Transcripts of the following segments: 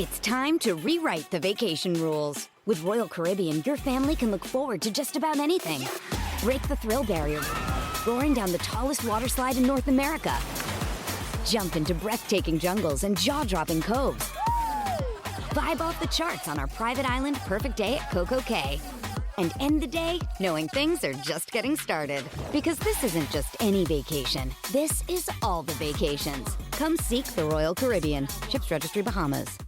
It's time to rewrite the vacation rules. With Royal Caribbean, your family can look forward to just about anything. Break the thrill barrier, roaring down the tallest water slide in North America. Jump into breathtaking jungles and jaw-dropping coves. Vibe off the charts on our private island Perfect Day at Coco Cay. And end the day knowing things are just getting started. Because this isn't just any vacation. This is all the vacations. Come seek the Royal Caribbean. Ships Registry, Bahamas.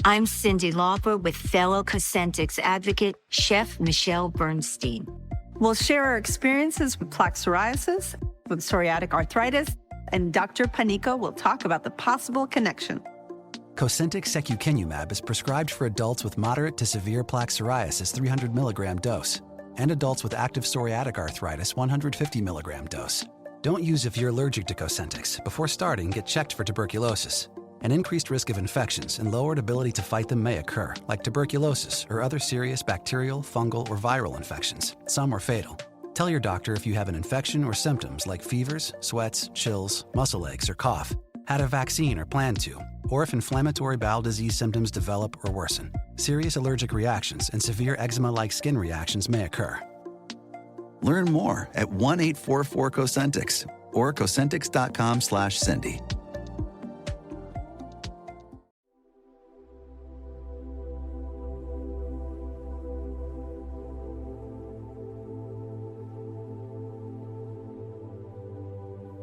I'm Cindy Lauper with fellow Cosentyx advocate, Chef Michelle Bernstein. We'll share our experiences with plaque psoriasis, with psoriatic arthritis, and Dr. Panico will talk about the possible connection. Cosentyx secukinumab is prescribed for adults with moderate to severe plaque psoriasis 300 milligram dose and adults with active psoriatic arthritis 150 milligram dose. Don't use if you're allergic to Cosentyx. Before starting, get checked for tuberculosis. An increased risk of infections and lowered ability to fight them may occur, like tuberculosis or other serious bacterial, fungal, or viral infections. Some are fatal. Tell your doctor if you have an infection or symptoms like fevers, sweats, chills, muscle aches, or cough, had a vaccine or plan to, or if inflammatory bowel disease symptoms develop or worsen. Serious allergic reactions and severe eczema-like skin reactions may occur. Learn more at 1-844-COSENTYX or Cosentyx.com/Cindy.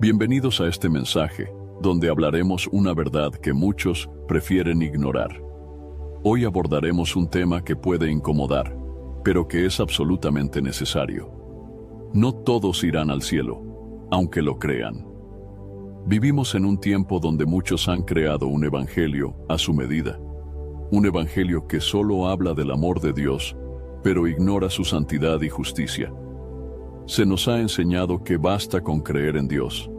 Bienvenidos a este mensaje, donde hablaremos una verdad que muchos prefieren ignorar. Hoy abordaremos un tema que puede incomodar, pero que es absolutamente necesario. No todos irán al cielo, aunque lo crean. Vivimos en un tiempo donde muchos han creado un evangelio a su medida. Un evangelio que solo habla del amor de Dios, pero ignora su santidad y justicia. Se nos ha enseñado que basta con creer en Dios,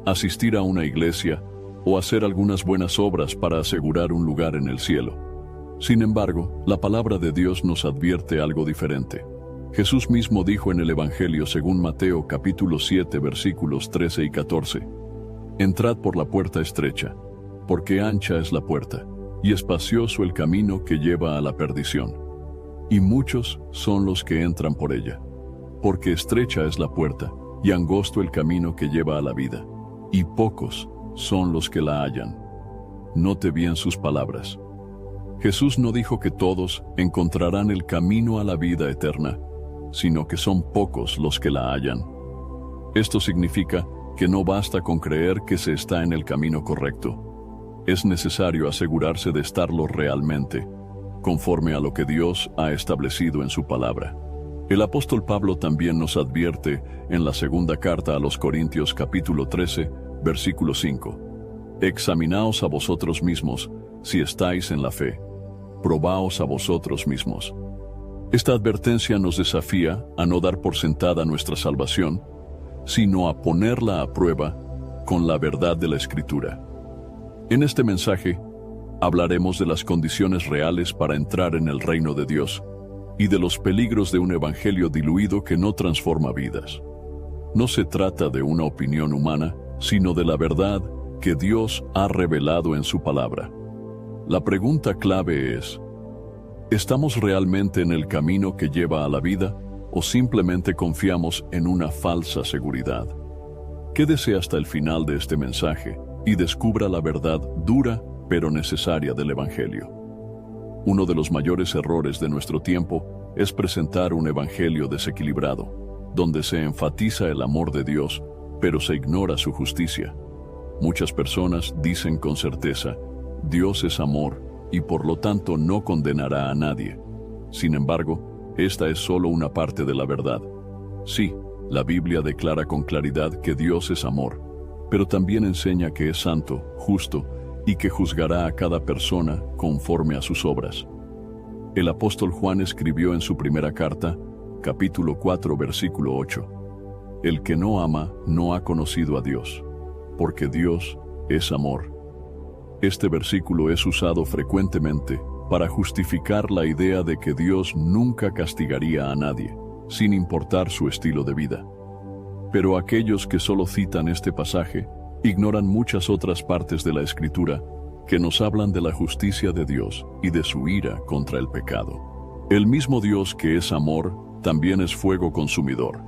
asistir a una iglesia o hacer algunas buenas obras para asegurar un lugar en el cielo. Sin embargo, la palabra de Dios nos advierte algo diferente. Jesús mismo dijo en el Evangelio según Mateo capítulo 7 versículos 13 y 14: Entrad por la puerta estrecha, porque ancha es la puerta, y espacioso el camino que lleva a la perdición. Y muchos son los que entran por ella. Porque estrecha es la puerta, y angosto el camino que lleva a la vida, y pocos son los que la hallan. Note bien sus palabras. Jesús no dijo que todos encontrarán el camino a la vida eterna, sino que son pocos los que la hallan. Esto significa que no basta con creer que se está en el camino correcto. Es necesario asegurarse de estarlo realmente, conforme a lo que Dios ha establecido en su palabra. El apóstol Pablo también nos advierte en la segunda carta a los Corintios capítulo 13, versículo 5. Examinaos a vosotros mismos si estáis en la fe. Probaos a vosotros mismos. Esta advertencia nos desafía a no dar por sentada nuestra salvación, sino a ponerla a prueba con la verdad de la Escritura. En este mensaje, hablaremos de las condiciones reales para entrar en el reino de Dios, y de los peligros de un evangelio diluido que no transforma vidas. No se trata de una opinión humana, sino de la verdad que Dios ha revelado en su palabra. La pregunta clave es: ¿estamos realmente en el camino que lleva a la vida o simplemente confiamos en una falsa seguridad? Quédese hasta el final de este mensaje y descubra la verdad dura pero necesaria del evangelio. Uno de los mayores errores de nuestro tiempo es presentar un evangelio desequilibrado, donde se enfatiza el amor de Dios, pero se ignora su justicia. Muchas personas dicen con certeza: Dios es amor y por lo tanto no condenará a nadie. Sin embargo, esta es solo una parte de la verdad. Sí, la Biblia declara con claridad que Dios es amor, pero también enseña que es santo, justo, y que juzgará a cada persona conforme a sus obras. El apóstol Juan escribió en su primera carta, capítulo 4, versículo 8: El que no ama no ha conocido a Dios, porque Dios es amor. Este versículo es usado frecuentemente para justificar la idea de que Dios nunca castigaría a nadie, sin importar su estilo de vida. Pero aquellos que solo citan este pasaje ignoran muchas otras partes de la Escritura que nos hablan de la justicia de Dios y de su ira contra el pecado. El mismo Dios que es amor, también es fuego consumidor.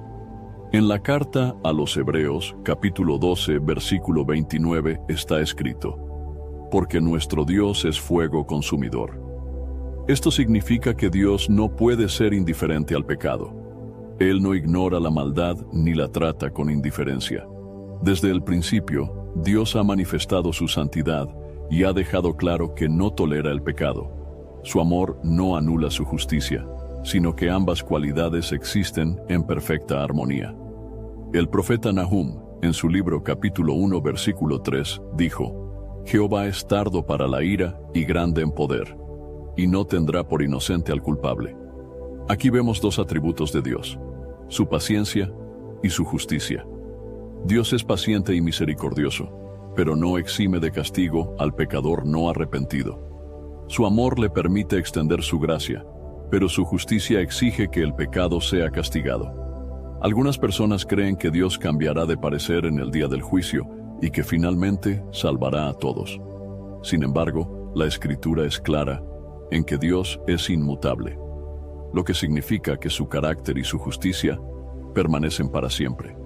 En la carta a los Hebreos, capítulo 12, versículo 29, está escrito: porque nuestro Dios es fuego consumidor. Esto significa que Dios no puede ser indiferente al pecado. Él no ignora la maldad ni la trata con indiferencia. Desde el principio, Dios ha manifestado su santidad y ha dejado claro que no tolera el pecado. Su amor no anula su justicia, sino que ambas cualidades existen en perfecta armonía. El profeta Nahum, en su libro capítulo 1, versículo 3, dijo: Jehová es tardo para la ira y grande en poder, y no tendrá por inocente al culpable. Aquí vemos dos atributos de Dios: su paciencia y su justicia. Dios es paciente y misericordioso, pero no exime de castigo al pecador no arrepentido. Su amor le permite extender su gracia, pero su justicia exige que el pecado sea castigado. Algunas personas creen que Dios cambiará de parecer en el día del juicio y que finalmente salvará a todos. Sin embargo, la Escritura es clara en que Dios es inmutable, lo que significa que su carácter y su justicia permanecen para siempre.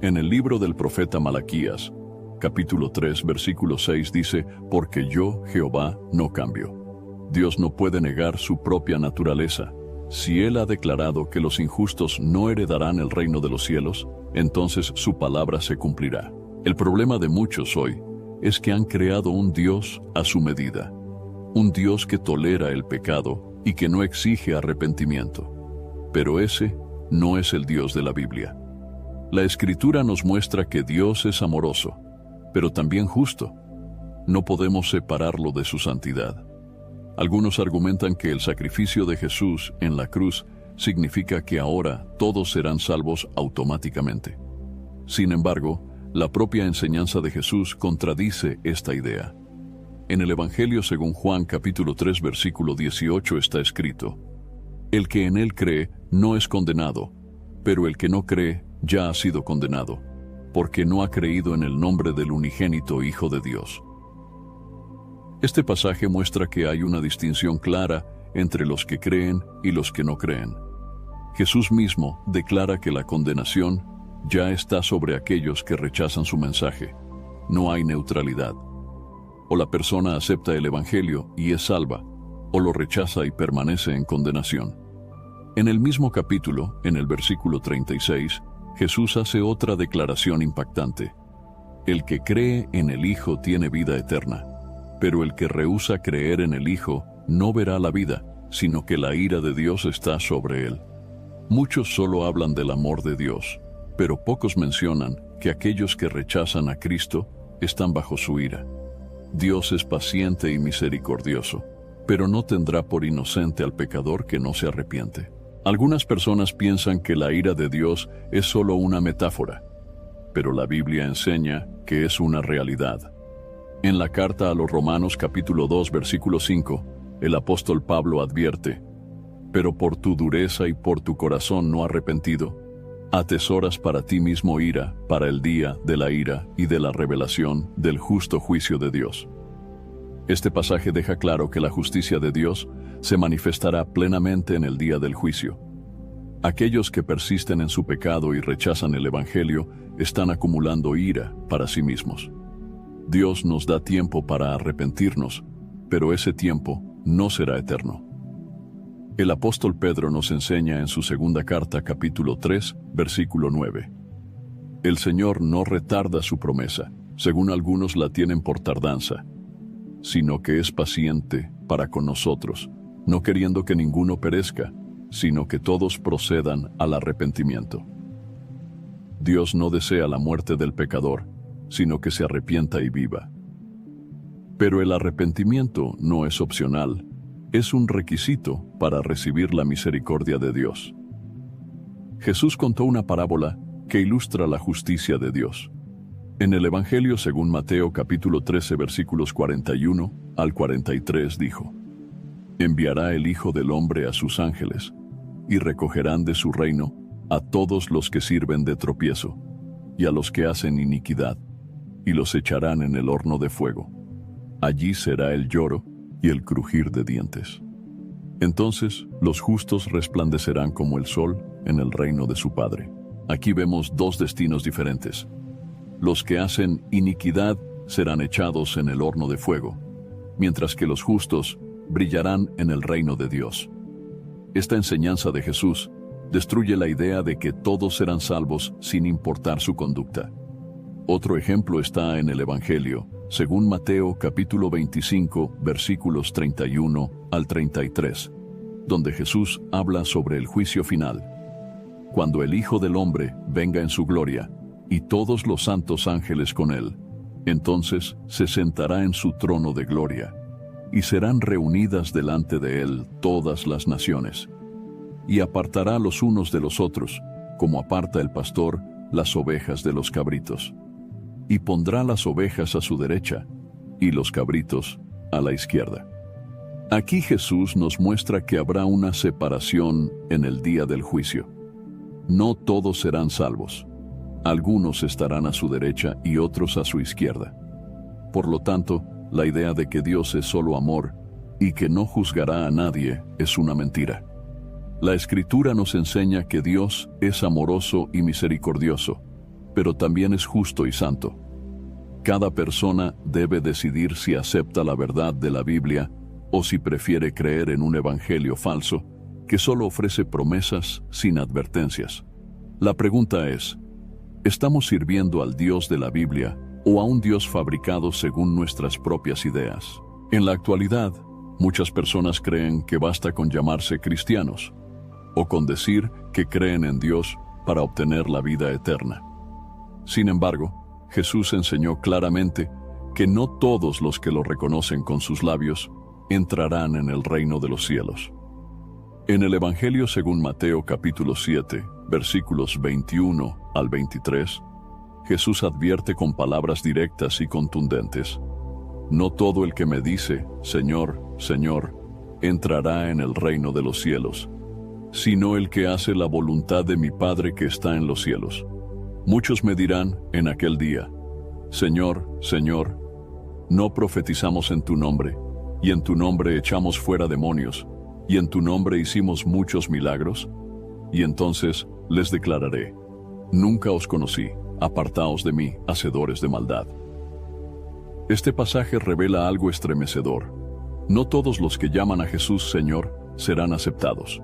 En el libro del profeta Malaquías, capítulo 3, versículo 6 dice: porque yo, Jehová, no cambio. Dios no puede negar su propia naturaleza. Si Él ha declarado que los injustos no heredarán el reino de los cielos, entonces su palabra se cumplirá. El problema de muchos hoy es que han creado un Dios a su medida, un Dios que tolera el pecado y que no exige arrepentimiento. Pero ese no es el Dios de la Biblia. La Escritura nos muestra que Dios es amoroso, pero también justo. No podemos separarlo de su santidad. Algunos argumentan que el sacrificio de Jesús en la cruz significa que ahora todos serán salvos automáticamente. Sin embargo, la propia enseñanza de Jesús contradice esta idea. En el Evangelio según Juan capítulo 3 versículo 18 está escrito: el que en Él cree no es condenado, pero el que no cree ya ha sido condenado, porque no ha creído en el nombre del unigénito Hijo de Dios. Este pasaje muestra que hay una distinción clara entre los que creen y los que no creen. Jesús mismo declara que la condenación ya está sobre aquellos que rechazan su mensaje. No hay neutralidad. O la persona acepta el Evangelio y es salva, o lo rechaza y permanece en condenación. En el mismo capítulo, en el versículo 36, Jesús hace otra declaración impactante: el que cree en el Hijo tiene vida eterna, pero el que rehúsa creer en el Hijo no verá la vida, sino que la ira de Dios está sobre él. Muchos solo hablan del amor de Dios, pero pocos mencionan que aquellos que rechazan a Cristo están bajo su ira. Dios es paciente y misericordioso, pero no tendrá por inocente al pecador que no se arrepiente. Algunas personas piensan que la ira de Dios es solo una metáfora, pero la Biblia enseña que es una realidad. En la carta a los Romanos capítulo 2 versículo 5, el apóstol Pablo advierte: pero por tu dureza y por tu corazón no arrepentido, atesoras para ti mismo ira, para el día de la ira y de la revelación del justo juicio de Dios. Este pasaje deja claro que la justicia de Dios se manifestará plenamente en el día del juicio. Aquellos que persisten en su pecado y rechazan el Evangelio están acumulando ira para sí mismos. Dios nos da tiempo para arrepentirnos, pero ese tiempo no será eterno. El apóstol Pedro nos enseña en su segunda carta, capítulo 3, versículo 9. El Señor no retarda su promesa, según algunos la tienen por tardanza, sino que es paciente para con nosotros, no queriendo que ninguno perezca, sino que todos procedan al arrepentimiento. Dios no desea la muerte del pecador, sino que se arrepienta y viva. Pero el arrepentimiento no es opcional, es un requisito para recibir la misericordia de Dios. Jesús contó una parábola que ilustra la justicia de Dios. En el Evangelio según Mateo capítulo 13 versículos 41 al 43 dijo: enviará el Hijo del Hombre a sus ángeles, y recogerán de su reino a todos los que sirven de tropiezo, y a los que hacen iniquidad, y los echarán en el horno de fuego. Allí será el lloro y el crujir de dientes. Entonces los justos resplandecerán como el sol en el reino de su Padre. Aquí vemos dos destinos diferentes. Los que hacen iniquidad serán echados en el horno de fuego, mientras que los justos brillarán en el reino de Dios. Esta enseñanza de Jesús destruye la idea de que todos serán salvos sin importar su conducta. Otro ejemplo está en el Evangelio, según Mateo capítulo 25, versículos 31 al 33, donde Jesús habla sobre el juicio final. Cuando el Hijo del Hombre venga en su gloria, y todos los santos ángeles con él, entonces se sentará en su trono de gloria, y serán reunidas delante de él todas las naciones, y apartará los unos de los otros, como aparta el pastor las ovejas de los cabritos. Y pondrá las ovejas a su derecha, y los cabritos a la izquierda. Aquí Jesús nos muestra que habrá una separación en el día del juicio. No todos serán salvos. Algunos estarán a su derecha y otros a su izquierda. Por lo tanto, la idea de que Dios es solo amor y que no juzgará a nadie es una mentira. La Escritura nos enseña que Dios es amoroso y misericordioso, pero también es justo y santo. Cada persona debe decidir si acepta la verdad de la Biblia o si prefiere creer en un evangelio falso que solo ofrece promesas sin advertencias. La pregunta es, ¿estamos sirviendo al Dios de la Biblia o a un Dios fabricado según nuestras propias ideas? En la actualidad, muchas personas creen que basta con llamarse cristianos o con decir que creen en Dios para obtener la vida eterna. Sin embargo, Jesús enseñó claramente que no todos los que lo reconocen con sus labios entrarán en el reino de los cielos. En el Evangelio según Mateo capítulo 7, versículos 21 al 23, Jesús advierte con palabras directas y contundentes: no todo el que me dice, Señor, Señor, entrará en el reino de los cielos, sino el que hace la voluntad de mi Padre que está en los cielos. Muchos me dirán en aquel día: Señor, Señor, ¿no profetizamos en tu nombre, y en tu nombre echamos fuera demonios, y en tu nombre hicimos muchos milagros? Y entonces les declararé: nunca os conocí, apartaos de mí, hacedores de maldad. Este pasaje revela algo estremecedor. No todos los que llaman a Jesús Señor serán aceptados.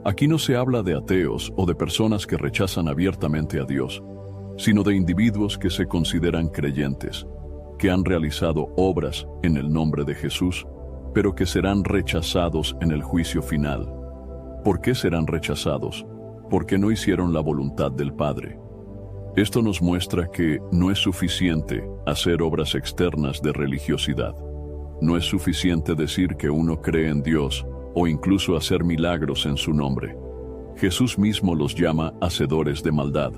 Aquí no se habla de ateos o de personas que rechazan abiertamente a Dios, sino de individuos que se consideran creyentes, que han realizado obras en el nombre de Jesús, pero que serán rechazados en el juicio final. ¿Por qué serán rechazados? Porque no hicieron la voluntad del Padre. Esto nos muestra que no es suficiente hacer obras externas de religiosidad. No es suficiente decir que uno cree en Dios o incluso hacer milagros en su nombre. Jesús mismo los llama hacedores de maldad,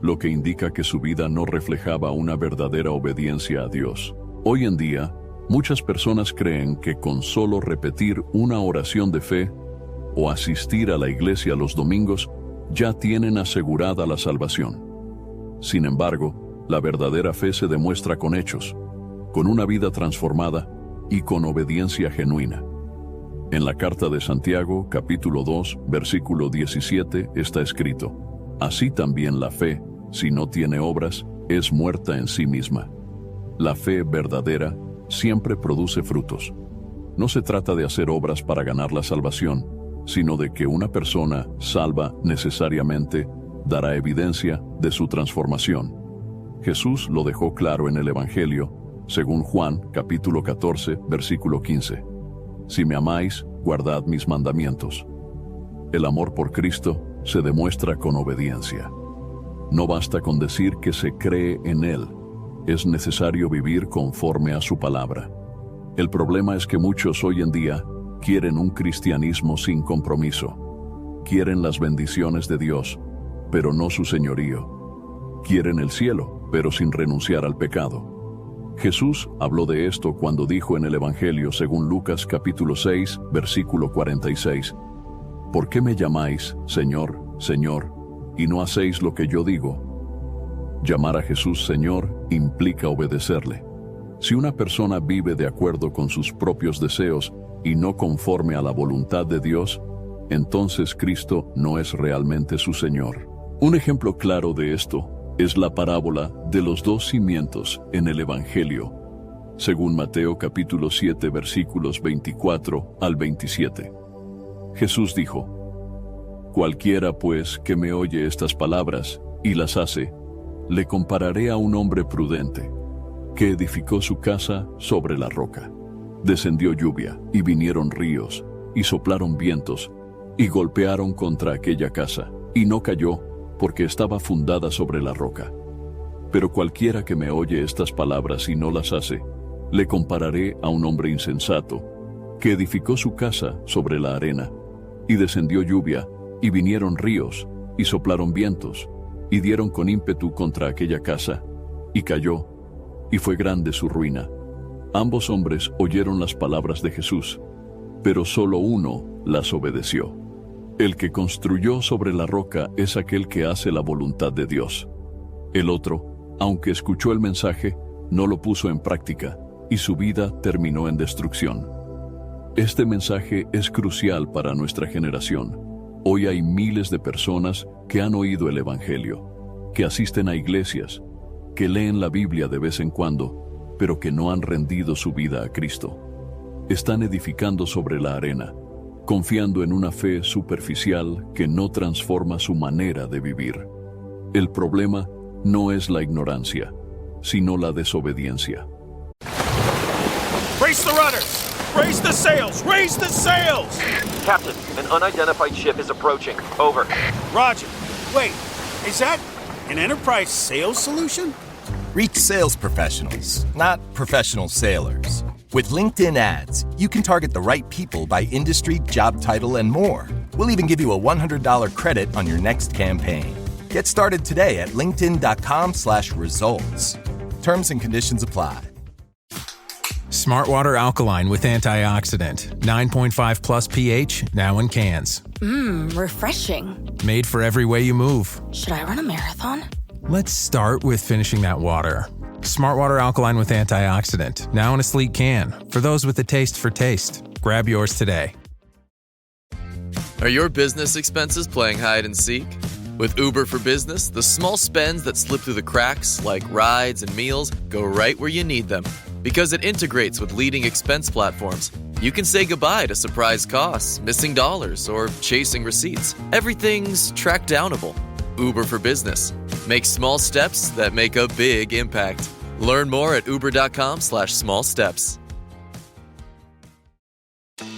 lo que indica que su vida no reflejaba una verdadera obediencia a Dios. Hoy en día, muchas personas creen que con solo repetir una oración de fe o asistir a la iglesia los domingos ya tienen asegurada la salvación. Sin embargo, la verdadera fe se demuestra con hechos, con una vida transformada y con obediencia genuina. En la carta de Santiago, capítulo 2, versículo 17, está escrito: así también la fe, si no tiene obras, es muerta en sí misma. La fe verdadera siempre produce frutos. No se trata de hacer obras para ganar la salvación, sino de que una persona salva necesariamente dará evidencia de su transformación. Jesús lo dejó claro en el Evangelio, según Juan, capítulo 14, versículo 15. Si me amáis, guardad mis mandamientos. El amor por Cristo se demuestra con obediencia. No basta con decir que se cree en Él, es necesario vivir conforme a su palabra. El problema es que muchos hoy en día quieren un cristianismo sin compromiso. Quieren las bendiciones de Dios, pero no su señorío. Quieren el cielo, pero sin renunciar al pecado. Jesús habló de esto cuando dijo en el Evangelio según Lucas capítulo 6, versículo 46: ¿por qué me llamáis Señor, Señor, y no hacéis lo que yo digo? Llamar a Jesús Señor implica obedecerle. Si una persona vive de acuerdo con sus propios deseos y no conforme a la voluntad de Dios, entonces Cristo no es realmente su Señor. Un ejemplo claro de esto es la parábola de los dos cimientos en el Evangelio, según Mateo capítulo 7 versículos 24 al 27. Jesús dijo: Cualquiera pues que me oye estas palabras y las hace, le compararé a un hombre prudente, que edificó su casa sobre la roca. Descendió lluvia, y vinieron ríos, y soplaron vientos, y golpearon contra aquella casa, y no cayó, porque estaba fundada sobre la roca. Pero cualquiera que me oye estas palabras y no las hace, le compararé a un hombre insensato, que edificó su casa sobre la arena, y descendió lluvia, y vinieron ríos, y soplaron vientos, y dieron con ímpetu contra aquella casa, y cayó, y fue grande su ruina. Ambos hombres oyeron las palabras de Jesús, pero solo uno las obedeció. El que construyó sobre la roca es aquel que hace la voluntad de Dios. El otro, aunque escuchó el mensaje, no lo puso en práctica, y su vida terminó en destrucción. Este mensaje es crucial para nuestra generación. Hoy hay miles de personas que han oído el Evangelio, que asisten a iglesias, que leen la Biblia de vez en cuando, pero que no han rendido su vida a Cristo. Están edificando sobre la arena, confiando en una fe superficial que no transforma su manera de vivir. El problema no es la ignorancia, sino la desobediencia. Raise the rudders! Raise the sails! Raise the sails! Captain, an unidentified ship is approaching. Over. Roger. Wait, is that an Enterprise sales solution? Reach sales professionals, not professional sailors. With LinkedIn ads, you can target the right people by industry, job title, and more. We'll even give you a $100 credit on your next campaign. Get started today at linkedin.com/results. Terms and conditions apply. Smartwater Alkaline with antioxidant. 9.5 plus pH, now in cans. Refreshing. Made for every way you move. Should I run a marathon? Let's start with finishing that water. Smartwater Alkaline with antioxidant, now in a sleek can. For those with a taste for taste. Grab yours today. Are your business expenses playing hide and seek? With Uber for Business, the small spends that slip through the cracks, like rides and meals, go right where you need them. Because it integrates with leading expense platforms, you can say goodbye to surprise costs, missing dollars, or chasing receipts. Everything's track-downable. Uber for Business. Make small steps that make a big impact. Learn more at uber.com/small steps.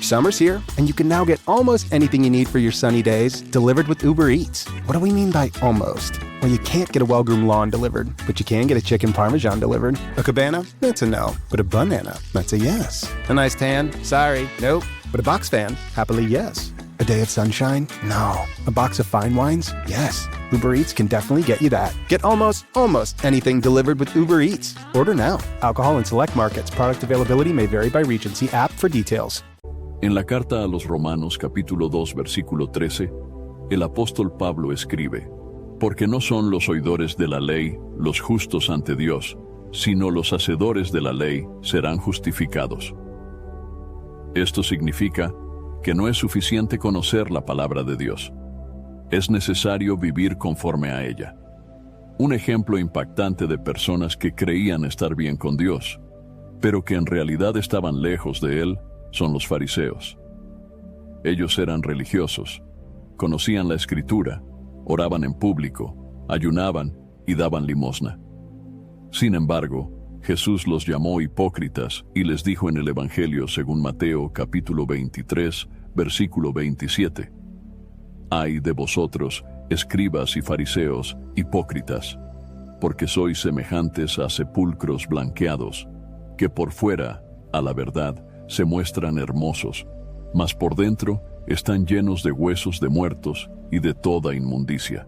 Summer's here, and you can now get almost anything you need for your sunny days delivered with Uber Eats. What do we mean by almost? Well, you can't get a well-groomed lawn delivered, but you can get a chicken parmesan delivered. A cabana? That's a no. But a banana? That's a yes. A nice tan? Sorry, nope. But a box fan? Happily yes. A day of sunshine? No. A box of fine wines? Yes. Uber Eats can definitely get you that. Get almost anything delivered with Uber Eats. Order now. Alcohol in select markets. Product availability may vary by region. See app for details. En la carta a los Romanos capítulo 2 versículo 13, el apóstol Pablo escribe: Porque no son los oidores de la ley los justos ante Dios, sino los hacedores de la ley serán justificados. Esto significa que no es suficiente conocer la palabra de Dios. Es necesario vivir conforme a ella. Un ejemplo impactante de personas que creían estar bien con Dios, pero que en realidad estaban lejos de Él, son los fariseos. Ellos eran religiosos, conocían la Escritura, oraban en público, ayunaban y daban limosna. Sin embargo, Jesús los llamó hipócritas y les dijo en el Evangelio según Mateo capítulo 23, versículo 27: Ay de vosotros, escribas y fariseos, hipócritas, porque sois semejantes a sepulcros blanqueados, que por fuera, a la verdad, se muestran hermosos, mas por dentro están llenos de huesos de muertos y de toda inmundicia.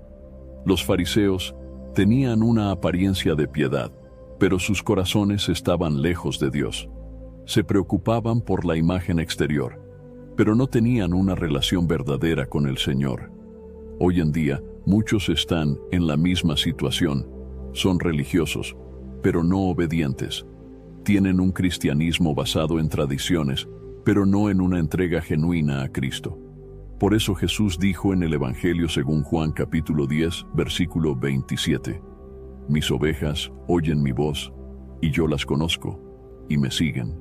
Los fariseos tenían una apariencia de piedad, pero sus corazones estaban lejos de Dios. Se preocupaban por la imagen exterior, pero no tenían una relación verdadera con el Señor. Hoy en día, muchos están en la misma situación. Son religiosos, pero no obedientes. tienen un cristianismo basado en tradiciones, pero no en una entrega genuina a Cristo. Por eso Jesús dijo en el Evangelio según Juan capítulo 10, versículo 27, «Mis ovejas oyen mi voz, y yo las conozco, y me siguen».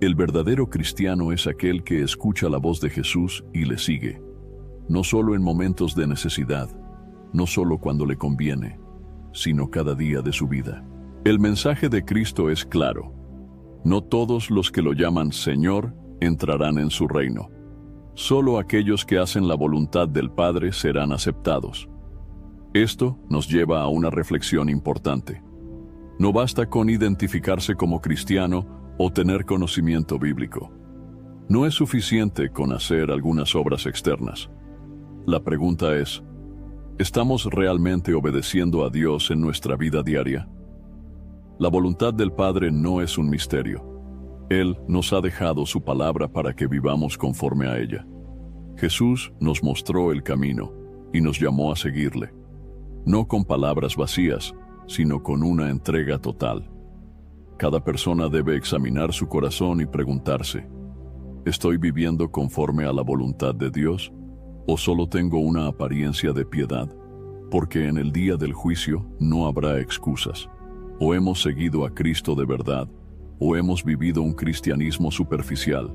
El verdadero cristiano es aquel que escucha la voz de Jesús y le sigue, no solo en momentos de necesidad, no solo cuando le conviene, sino cada día de su vida. El mensaje de Cristo es claro. No todos los que lo llaman Señor entrarán en su reino. Solo aquellos que hacen la voluntad del Padre serán aceptados. Esto nos lleva a una reflexión importante. No basta con identificarse como cristiano o tener conocimiento bíblico. No es suficiente con hacer algunas obras externas. La pregunta es, ¿estamos realmente obedeciendo a Dios en nuestra vida diaria? La voluntad del Padre no es un misterio. Él nos ha dejado su palabra para que vivamos conforme a ella. Jesús nos mostró el camino y nos llamó a seguirle, no con palabras vacías, sino con una entrega total. Cada persona debe examinar su corazón y preguntarse, ¿estoy viviendo conforme a la voluntad de Dios o solo tengo una apariencia de piedad? Porque en el día del juicio no habrá excusas. O hemos seguido a Cristo de verdad, o hemos vivido un cristianismo superficial.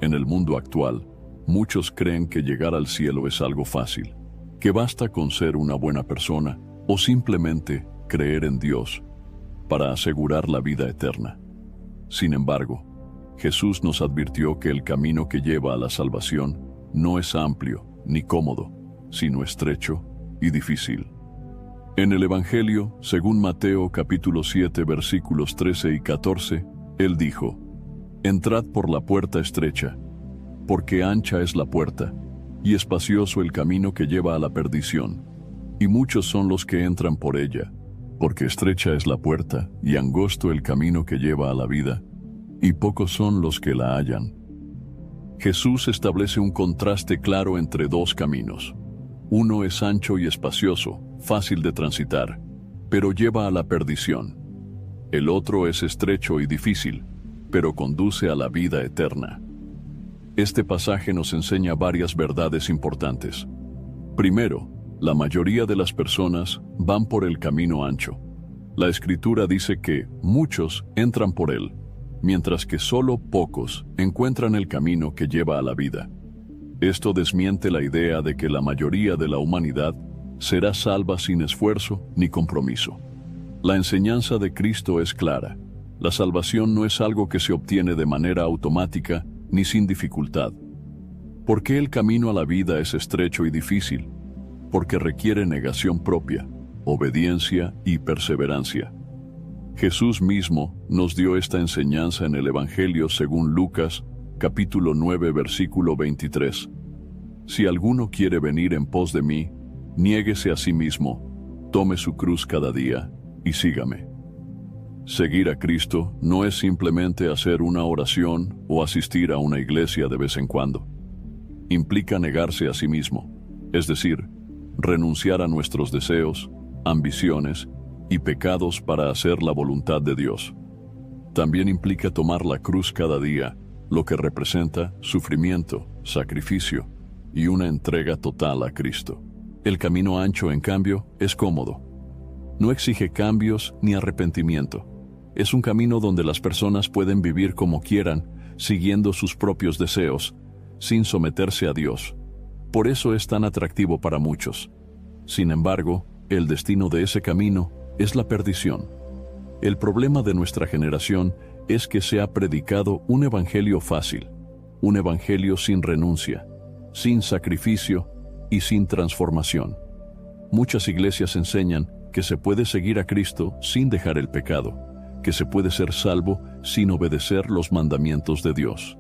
En el mundo actual, muchos creen que llegar al cielo es algo fácil, que basta con ser una buena persona o simplemente creer en Dios para asegurar la vida eterna. Sin embargo, Jesús nos advirtió que el camino que lleva a la salvación no es amplio ni cómodo, sino estrecho y difícil. En el Evangelio, según Mateo capítulo 7 versículos 13 y 14, Él dijo, «Entrad por la puerta estrecha, porque ancha es la puerta, y espacioso el camino que lleva a la perdición, y muchos son los que entran por ella, porque estrecha es la puerta, y angosto el camino que lleva a la vida, y pocos son los que la hallan». Jesús establece un contraste claro entre dos caminos. Uno es ancho y espacioso, fácil de transitar, pero lleva a la perdición. El otro es estrecho y difícil, pero conduce a la vida eterna. Este pasaje nos enseña varias verdades importantes. Primero, la mayoría de las personas van por el camino ancho. La Escritura dice que muchos entran por él, mientras que solo pocos encuentran el camino que lleva a la vida. Esto desmiente la idea de que la mayoría de la humanidad será salva sin esfuerzo ni compromiso. La enseñanza de Cristo es clara. La salvación no es algo que se obtiene de manera automática ni sin dificultad. ¿Por qué el camino a la vida es estrecho y difícil? Porque requiere negación propia, obediencia y perseverancia. Jesús mismo nos dio esta enseñanza en el Evangelio según Lucas, capítulo 9, versículo 23. Si alguno quiere venir en pos de mí, niéguese a sí mismo, tome su cruz cada día y sígame. Seguir a Cristo no es simplemente hacer una oración o asistir a una iglesia de vez en cuando. Implica negarse a sí mismo, es decir, renunciar a nuestros deseos, ambiciones y pecados para hacer la voluntad de Dios. También implica tomar la cruz cada día, lo que representa sufrimiento, sacrificio y una entrega total a Cristo. El camino ancho, en cambio, es cómodo. No exige cambios ni arrepentimiento. Es un camino donde las personas pueden vivir como quieran, siguiendo sus propios deseos, sin someterse a Dios. Por eso es tan atractivo para muchos. Sin embargo, el destino de ese camino es la perdición. El problema de nuestra generación es que se ha predicado un evangelio fácil, un evangelio sin renuncia, sin sacrificio y sin transformación. Muchas iglesias enseñan que se puede seguir a Cristo sin dejar el pecado, que se puede ser salvo sin obedecer los mandamientos de Dios.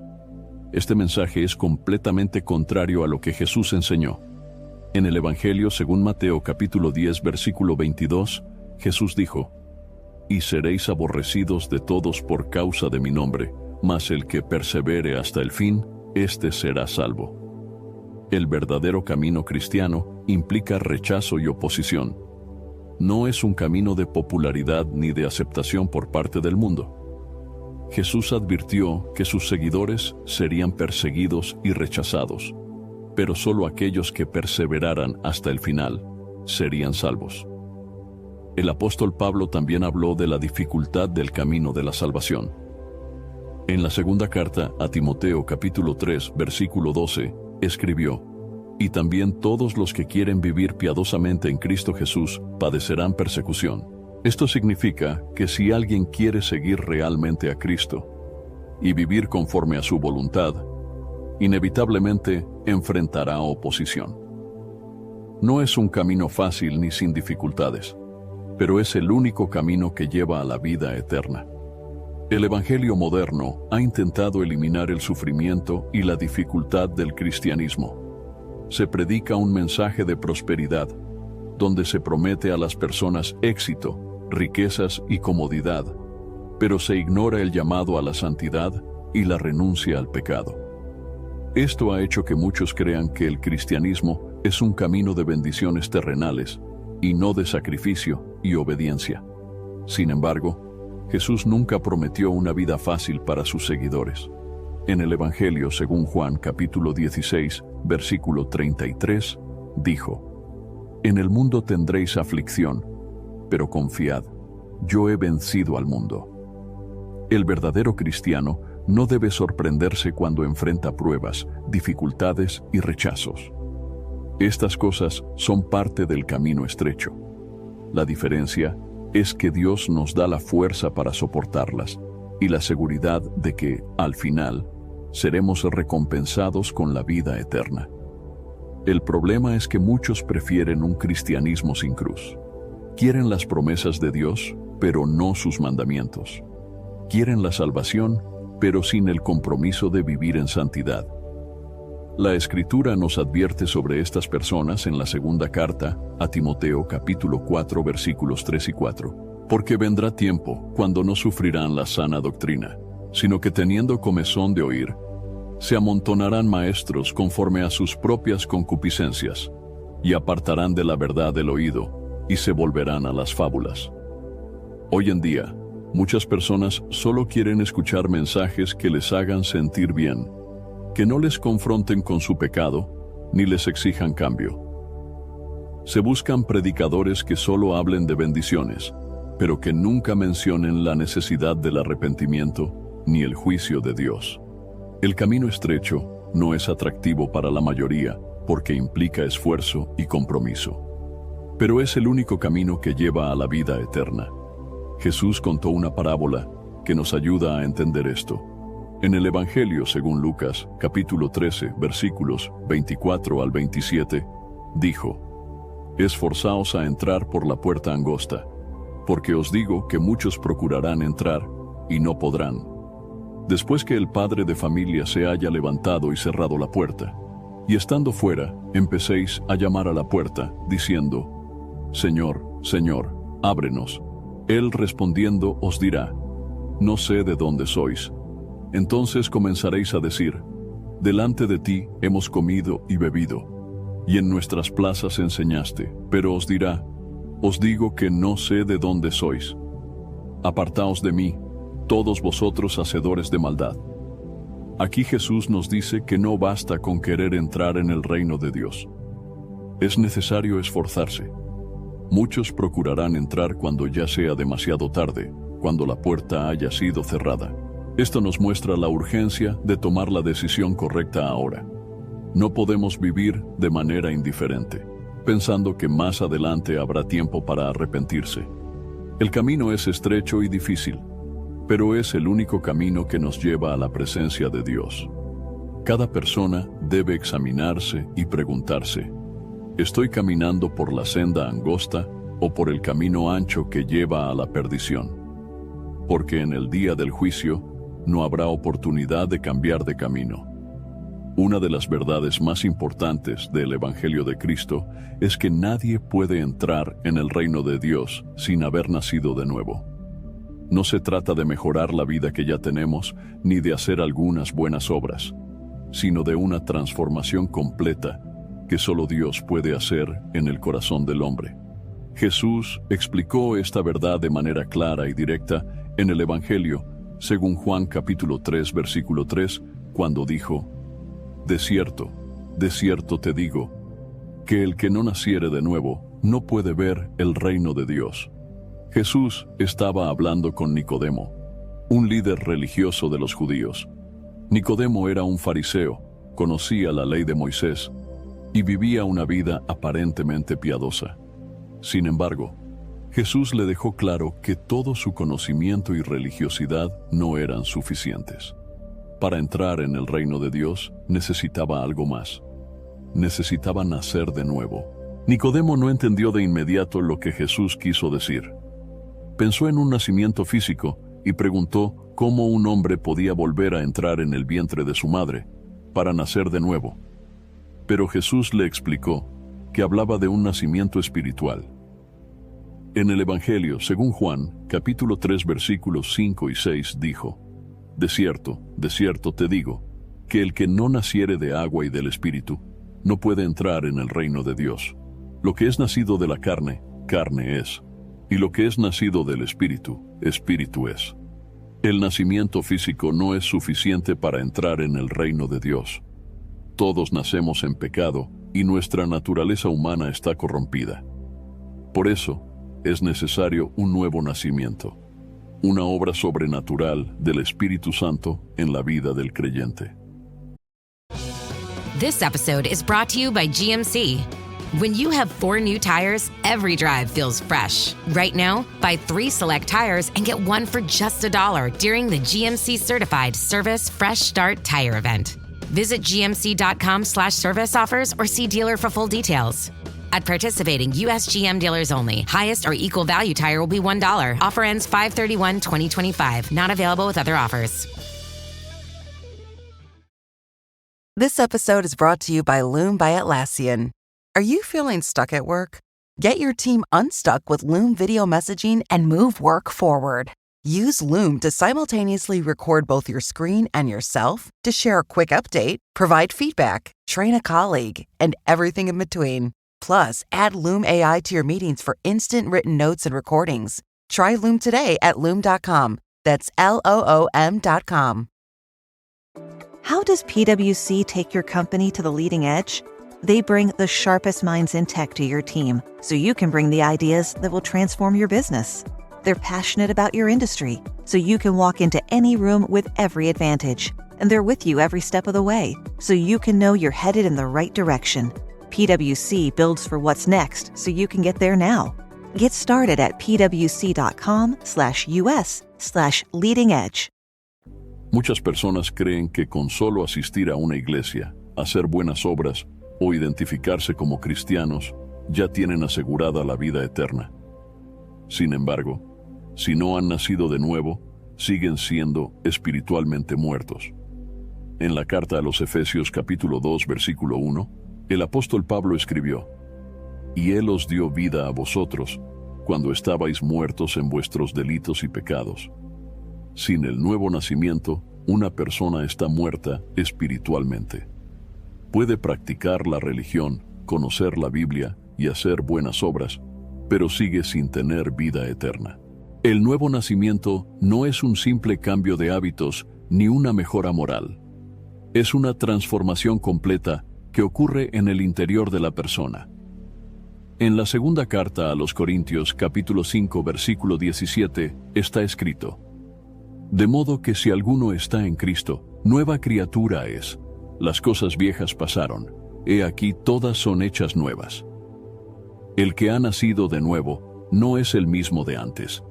Este mensaje es completamente contrario a lo que Jesús enseñó. En el Evangelio según Mateo capítulo 10 versículo 22, Jesús dijo, «Y seréis aborrecidos de todos por causa de mi nombre, mas el que persevere hasta el fin, éste será salvo». El verdadero camino cristiano implica rechazo y oposición. No es un camino de popularidad ni de aceptación por parte del mundo. Jesús advirtió que sus seguidores serían perseguidos y rechazados, pero solo aquellos que perseveraran hasta el final serían salvos. El apóstol Pablo también habló de la dificultad del camino de la salvación. En la segunda carta a Timoteo capítulo 3, versículo 12, escribió: «Y también todos los que quieren vivir piadosamente en Cristo Jesús padecerán persecución». Esto significa que si alguien quiere seguir realmente a Cristo y vivir conforme a su voluntad, inevitablemente enfrentará oposición. No es un camino fácil ni sin dificultades, pero es el único camino que lleva a la vida eterna. El Evangelio moderno ha intentado eliminar el sufrimiento y la dificultad del cristianismo. Se predica un mensaje de prosperidad, donde se promete a las personas éxito, riquezas y comodidad, pero se ignora el llamado a la santidad y la renuncia al pecado. Esto ha hecho que muchos crean que el cristianismo es un camino de bendiciones terrenales y no de sacrificio y obediencia. Sin embargo, Jesús nunca prometió una vida fácil para sus seguidores. En el Evangelio según Juan capítulo 16, versículo 33, dijo: «En el mundo tendréis aflicción, pero confiad, yo he vencido al mundo». El verdadero cristiano no debe sorprenderse cuando enfrenta pruebas, dificultades y rechazos. Estas cosas son parte del camino estrecho. La diferencia es que Dios nos da la fuerza para soportarlas y la seguridad de que, al final, seremos recompensados con la vida eterna. El problema es que muchos prefieren un cristianismo sin cruz. Quieren las promesas de Dios, pero no sus mandamientos. Quieren la salvación, pero sin el compromiso de vivir en santidad. La Escritura nos advierte sobre estas personas en la segunda carta a Timoteo capítulo 4 versículos 3 y 4. «Porque vendrá tiempo cuando no sufrirán la sana doctrina, sino que teniendo comezón de oír, se amontonarán maestros conforme a sus propias concupiscencias, y apartarán de la verdad el oído, y se volverán a las fábulas». Hoy en día, muchas personas solo quieren escuchar mensajes que les hagan sentir bien, que no les confronten con su pecado, ni les exijan cambio. Se buscan predicadores que solo hablen de bendiciones, pero que nunca mencionen la necesidad del arrepentimiento ni el juicio de Dios. El camino estrecho no es atractivo para la mayoría porque implica esfuerzo y compromiso. Pero es el único camino que lleva a la vida eterna. Jesús contó una parábola que nos ayuda a entender esto. En el Evangelio según Lucas, capítulo 13, versículos 24 al 27, dijo: «Esforzaos a entrar por la puerta angosta, porque os digo que muchos procurarán entrar y no podrán. Después que el padre de familia se haya levantado y cerrado la puerta, y estando fuera, empecéis a llamar a la puerta, diciendo: Señor, Señor, ábrenos. Él respondiendo os dirá: No sé de dónde sois. Entonces comenzaréis a decir: Delante de ti hemos comido y bebido, y en nuestras plazas enseñaste. Pero os dirá: Os digo que no sé de dónde sois. Apartaos de mí, todos vosotros hacedores de maldad. Aquí Jesús nos dice que no basta con querer entrar en el reino de Dios. Es necesario esforzarse. Muchos procurarán entrar cuando ya sea demasiado tarde, cuando la puerta haya sido cerrada. Esto nos muestra la urgencia de tomar la decisión correcta ahora. No podemos vivir de manera indiferente, pensando que más adelante habrá tiempo para arrepentirse. El camino es estrecho y difícil, pero es el único camino que nos lleva a la presencia de Dios. Cada persona debe examinarse y preguntarse: ¿estoy caminando por la senda angosta o por el camino ancho que lleva a la perdición? Porque en el día del juicio no habrá oportunidad de cambiar de camino. Una de las verdades más importantes del Evangelio de Cristo es que nadie puede entrar en el reino de Dios sin haber nacido de nuevo. No se trata de mejorar la vida que ya tenemos, ni de hacer algunas buenas obras, sino de una transformación completa que solo Dios puede hacer en el corazón del hombre. Jesús explicó esta verdad de manera clara y directa en el Evangelio según Juan capítulo 3, versículo 3, cuando dijo: de cierto te digo, que el que no naciere de nuevo no puede ver el reino de Dios. Jesús estaba hablando con Nicodemo, un líder religioso de los judíos. Nicodemo era un fariseo, conocía la ley de Moisés y vivía una vida aparentemente piadosa. Sin embargo, Jesús le dejó claro que todo su conocimiento y religiosidad no eran suficientes. Para entrar en el reino de Dios necesitaba algo más. Necesitaba nacer de nuevo. Nicodemo no entendió de inmediato lo que Jesús quiso decir. Pensó en un nacimiento físico y preguntó cómo un hombre podía volver a entrar en el vientre de su madre para nacer de nuevo. Pero Jesús le explicó que hablaba de un nacimiento espiritual. En el Evangelio, según Juan, capítulo 3, versículos 5 y 6, dijo: de cierto te digo, que el que no naciere de agua y del Espíritu, no puede entrar en el reino de Dios. Lo que es nacido de la carne, carne es, y lo que es nacido del Espíritu, espíritu es. El nacimiento físico no es suficiente para entrar en el reino de Dios. Todos nacemos en pecado y nuestra naturaleza humana está corrompida. Por eso, es necesario un nuevo nacimiento, una obra sobrenatural del Espíritu Santo en la vida del creyente. This episode is brought to you by GMC. When you have 4 new tires, every drive feels fresh. Right now, buy 3 select tires and get 1 for just $1 during the GMC Certified Service Fresh Start Tire Event. Visit gmc.com/service offers or see dealer for full details. At participating U.S. GM dealers only. Highest or equal value tire will be $1. Offer ends 5/31/2025. Not available with other offers. This episode is brought to you by Loom by Atlassian. Are you feeling stuck at work? Get your team unstuck with Loom video messaging and move work forward. Use Loom to simultaneously record both your screen and yourself, to share a quick update, provide feedback, train a colleague, and everything in between. Plus, add Loom AI to your meetings for instant written notes and recordings. Try Loom today at Loom.com. That's LOOM.com. How does PwC take your company to the leading edge? They bring the sharpest minds in tech to your team, so you can bring the ideas that will transform your business. They're passionate about your industry, so you can walk into any room with every advantage. And they're with you every step of the way, so you can know you're headed in the right direction. PwC builds for what's next, so you can get there now. Get started at pwc.com/us/leading edge. Muchas personas creen que con solo asistir a una iglesia, hacer buenas obras o identificarse como cristianos, ya tienen asegurada la vida eterna. Sin embargo, si no han nacido de nuevo, siguen siendo espiritualmente muertos. En la carta a los Efesios capítulo 2, versículo 1, el apóstol Pablo escribió: y Él os dio vida a vosotros, cuando estabais muertos en vuestros delitos y pecados. Sin el nuevo nacimiento, una persona está muerta espiritualmente. Puede practicar la religión, conocer la Biblia y hacer buenas obras, pero sigue sin tener vida eterna. El nuevo nacimiento no es un simple cambio de hábitos ni una mejora moral. Es una transformación completa que ocurre en el interior de la persona. En la segunda carta a los Corintios, capítulo 5, versículo 17, está escrito: de modo que si alguno está en Cristo, nueva criatura es. Las cosas viejas pasaron, he aquí todas son hechas nuevas. El que ha nacido de nuevo no es el mismo de antes.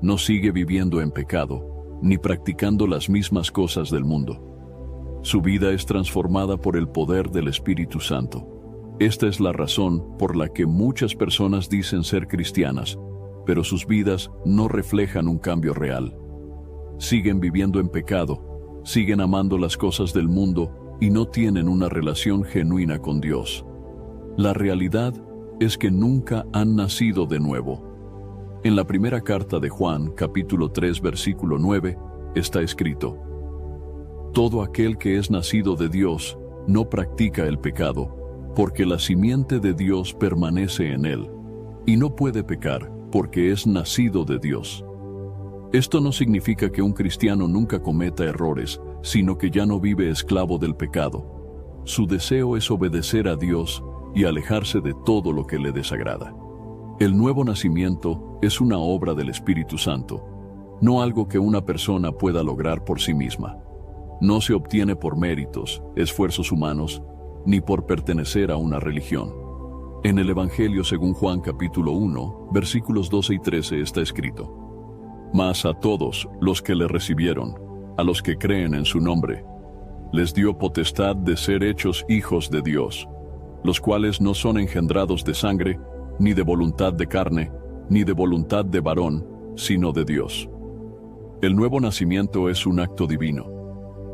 No sigue viviendo en pecado, ni practicando las mismas cosas del mundo. Su vida es transformada por el poder del Espíritu Santo. Esta es la razón por la que muchas personas dicen ser cristianas, pero sus vidas no reflejan un cambio real. Siguen viviendo en pecado, siguen amando las cosas del mundo y no tienen una relación genuina con Dios. La realidad es que nunca han nacido de nuevo. En la primera carta de Juan, capítulo 3, versículo 9, está escrito: todo aquel que es nacido de Dios no practica el pecado, porque la simiente de Dios permanece en él, y no puede pecar porque es nacido de Dios. Esto no significa que un cristiano nunca cometa errores, sino que ya no vive esclavo del pecado. Su deseo es obedecer a Dios y alejarse de todo lo que le desagrada. El nuevo nacimiento es una obra del Espíritu Santo, no algo que una persona pueda lograr por sí misma. No se obtiene por méritos, esfuerzos humanos, ni por pertenecer a una religión. En el Evangelio según Juan capítulo 1, versículos 12 y 13 está escrito: Mas a todos los que le recibieron, a los que creen en su nombre, les dio potestad de ser hechos hijos de Dios, los cuales no son engendrados de sangre, ni de voluntad de carne, ni de voluntad de varón, sino de Dios. El nuevo nacimiento es un acto divino.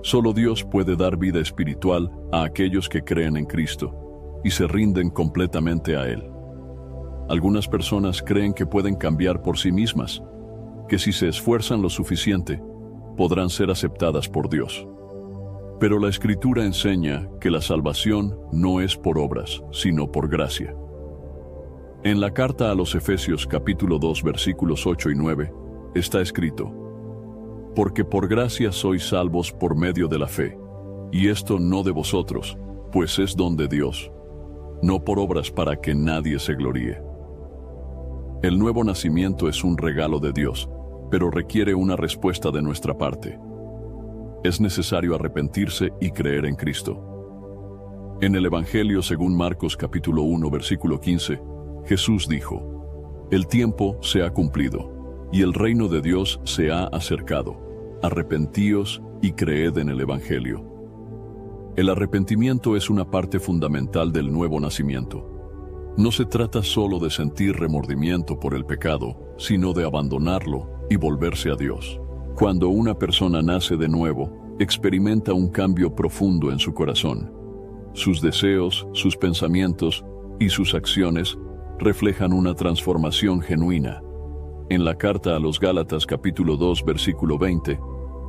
Solo Dios puede dar vida espiritual a aquellos que creen en Cristo y se rinden completamente a Él. Algunas personas creen que pueden cambiar por sí mismas, que si se esfuerzan lo suficiente, podrán ser aceptadas por Dios. Pero la Escritura enseña que la salvación no es por obras, sino por gracia. En la carta a los Efesios capítulo 2 versículos 8 y 9 está escrito: Porque por gracia sois salvos por medio de la fe, y esto no de vosotros, pues es don de Dios, no por obras para que nadie se gloríe. El nuevo nacimiento es un regalo de Dios, pero requiere una respuesta de nuestra parte. Es necesario arrepentirse y creer en Cristo. En el Evangelio según Marcos capítulo 1 versículo 15, Jesús dijo: El tiempo se ha cumplido, y el reino de Dios se ha acercado. Arrepentíos y creed en el Evangelio. El arrepentimiento es una parte fundamental del nuevo nacimiento. No se trata solo de sentir remordimiento por el pecado, sino de abandonarlo y volverse a Dios. Cuando una persona nace de nuevo, experimenta un cambio profundo en su corazón. Sus deseos, sus pensamientos y sus acciones reflejan una transformación genuina. En la carta a los Gálatas capítulo 2 versículo 20,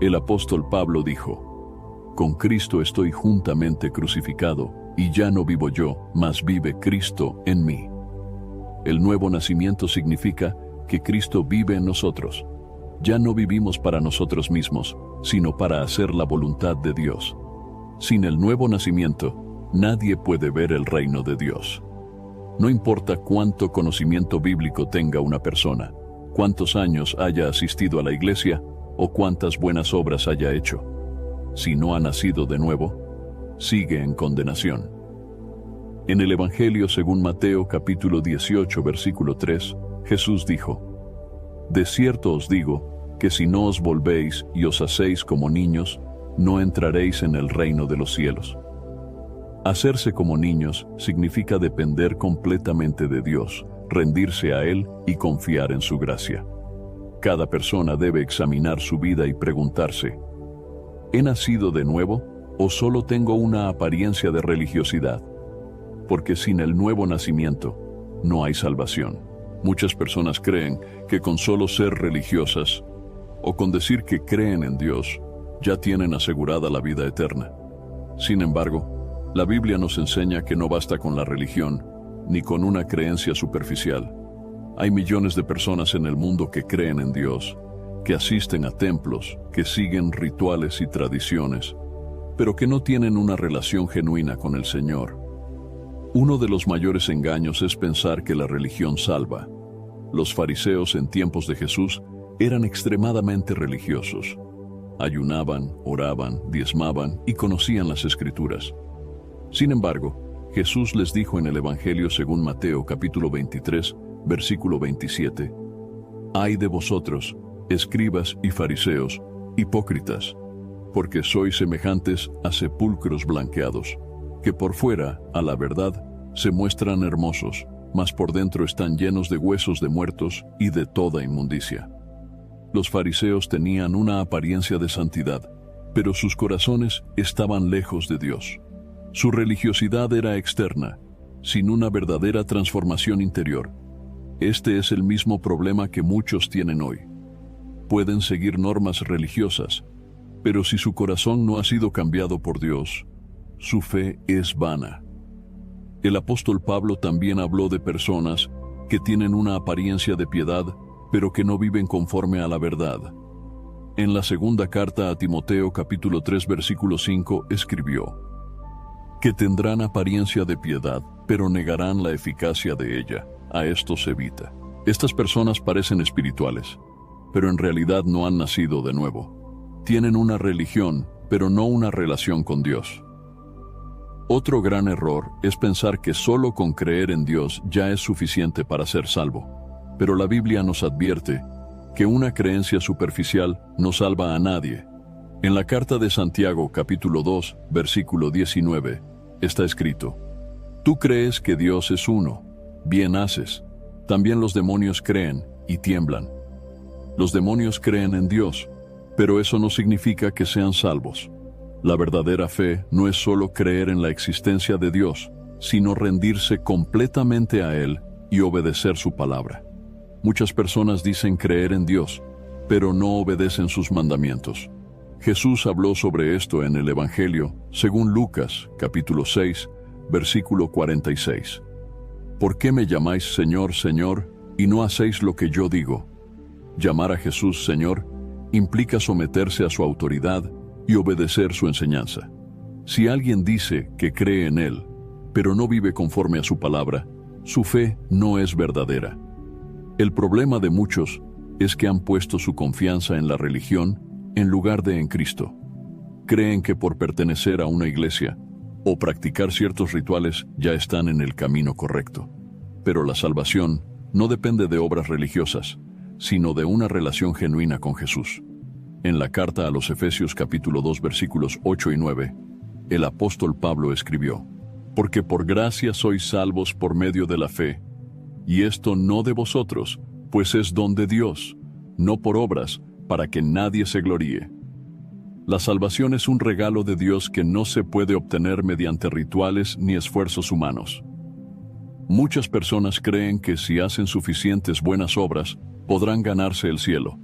el apóstol Pablo dijo: Con Cristo estoy juntamente crucificado, y ya no vivo yo, mas vive Cristo en mí. El nuevo nacimiento significa que Cristo vive en nosotros. Ya no vivimos para nosotros mismos, sino para hacer la voluntad de Dios. Sin el nuevo nacimiento, nadie puede ver el reino de Dios. No importa cuánto conocimiento bíblico tenga una persona, cuántos años haya asistido a la iglesia o cuántas buenas obras haya hecho. Si no ha nacido de nuevo, sigue en condenación. En el Evangelio según Mateo capítulo 18 versículo 3, Jesús dijo: De cierto os digo que si no os volvéis y os hacéis como niños, no entraréis en el reino de los cielos. Hacerse como niños significa depender completamente de Dios, rendirse a Él y confiar en su gracia. Cada persona debe examinar su vida y preguntarse: ¿he nacido de nuevo o solo tengo una apariencia de religiosidad? Porque sin el nuevo nacimiento no hay salvación. Muchas personas creen que con solo ser religiosas o con decir que creen en Dios ya tienen asegurada la vida eterna. Sin embargo, la Biblia nos enseña que no basta con la religión ni con una creencia superficial. Hay millones de personas en el mundo que creen en Dios, que asisten a templos, que siguen rituales y tradiciones, pero que no tienen una relación genuina con el Señor. Uno de los mayores engaños es pensar que la religión salva. Los fariseos en tiempos de Jesús eran extremadamente religiosos. Ayunaban, oraban, diezmaban y conocían las Escrituras. Sin embargo, Jesús les dijo en el Evangelio según Mateo capítulo 23, versículo 27, «Ay de vosotros, escribas y fariseos, hipócritas, porque sois semejantes a sepulcros blanqueados, que por fuera, a la verdad, se muestran hermosos, mas por dentro están llenos de huesos de muertos y de toda inmundicia». Los fariseos tenían una apariencia de santidad, pero sus corazones estaban lejos de Dios. Su religiosidad era externa, sin una verdadera transformación interior. Este es el mismo problema que muchos tienen hoy. Pueden seguir normas religiosas, pero si su corazón no ha sido cambiado por Dios, su fe es vana. El apóstol Pablo también habló de personas que tienen una apariencia de piedad, pero que no viven conforme a la verdad. En la segunda carta a Timoteo capítulo 3 versículo 5 escribió: que tendrán apariencia de piedad, pero negarán la eficacia de ella. A estos evita. Estas personas parecen espirituales, pero en realidad no han nacido de nuevo. Tienen una religión, pero no una relación con Dios. Otro gran error es pensar que solo con creer en Dios ya es suficiente para ser salvo. Pero la Biblia nos advierte que una creencia superficial no salva a nadie. En la carta de Santiago, capítulo 2, versículo 19, está escrito: tú crees que Dios es uno, bien haces. También los demonios creen y tiemblan. Los demonios creen en Dios, pero eso no significa que sean salvos. La verdadera fe no es solo creer en la existencia de Dios, sino rendirse completamente a Él y obedecer su palabra. Muchas personas dicen creer en Dios, pero no obedecen sus mandamientos. Jesús habló sobre esto en el Evangelio, según Lucas, capítulo 6, versículo 46. ¿Por qué me llamáis Señor, Señor, y no hacéis lo que yo digo? Llamar a Jesús Señor implica someterse a su autoridad y obedecer su enseñanza. Si alguien dice que cree en Él, pero no vive conforme a su palabra, su fe no es verdadera. El problema de muchos es que han puesto su confianza en la religión en lugar de en Cristo. Creen que por pertenecer a una iglesia o practicar ciertos rituales ya están en el camino correcto. Pero la salvación no depende de obras religiosas, sino de una relación genuina con Jesús. En la carta a los Efesios capítulo 2 versículos 8 y 9, el apóstol Pablo escribió: porque por gracia sois salvos por medio de la fe, y esto no de vosotros, pues es don de Dios, no por obras, para que nadie se gloríe. La salvación es un regalo de Dios que no se puede obtener mediante rituales ni esfuerzos humanos. Muchas personas creen que si hacen suficientes buenas obras, podrán ganarse el cielo.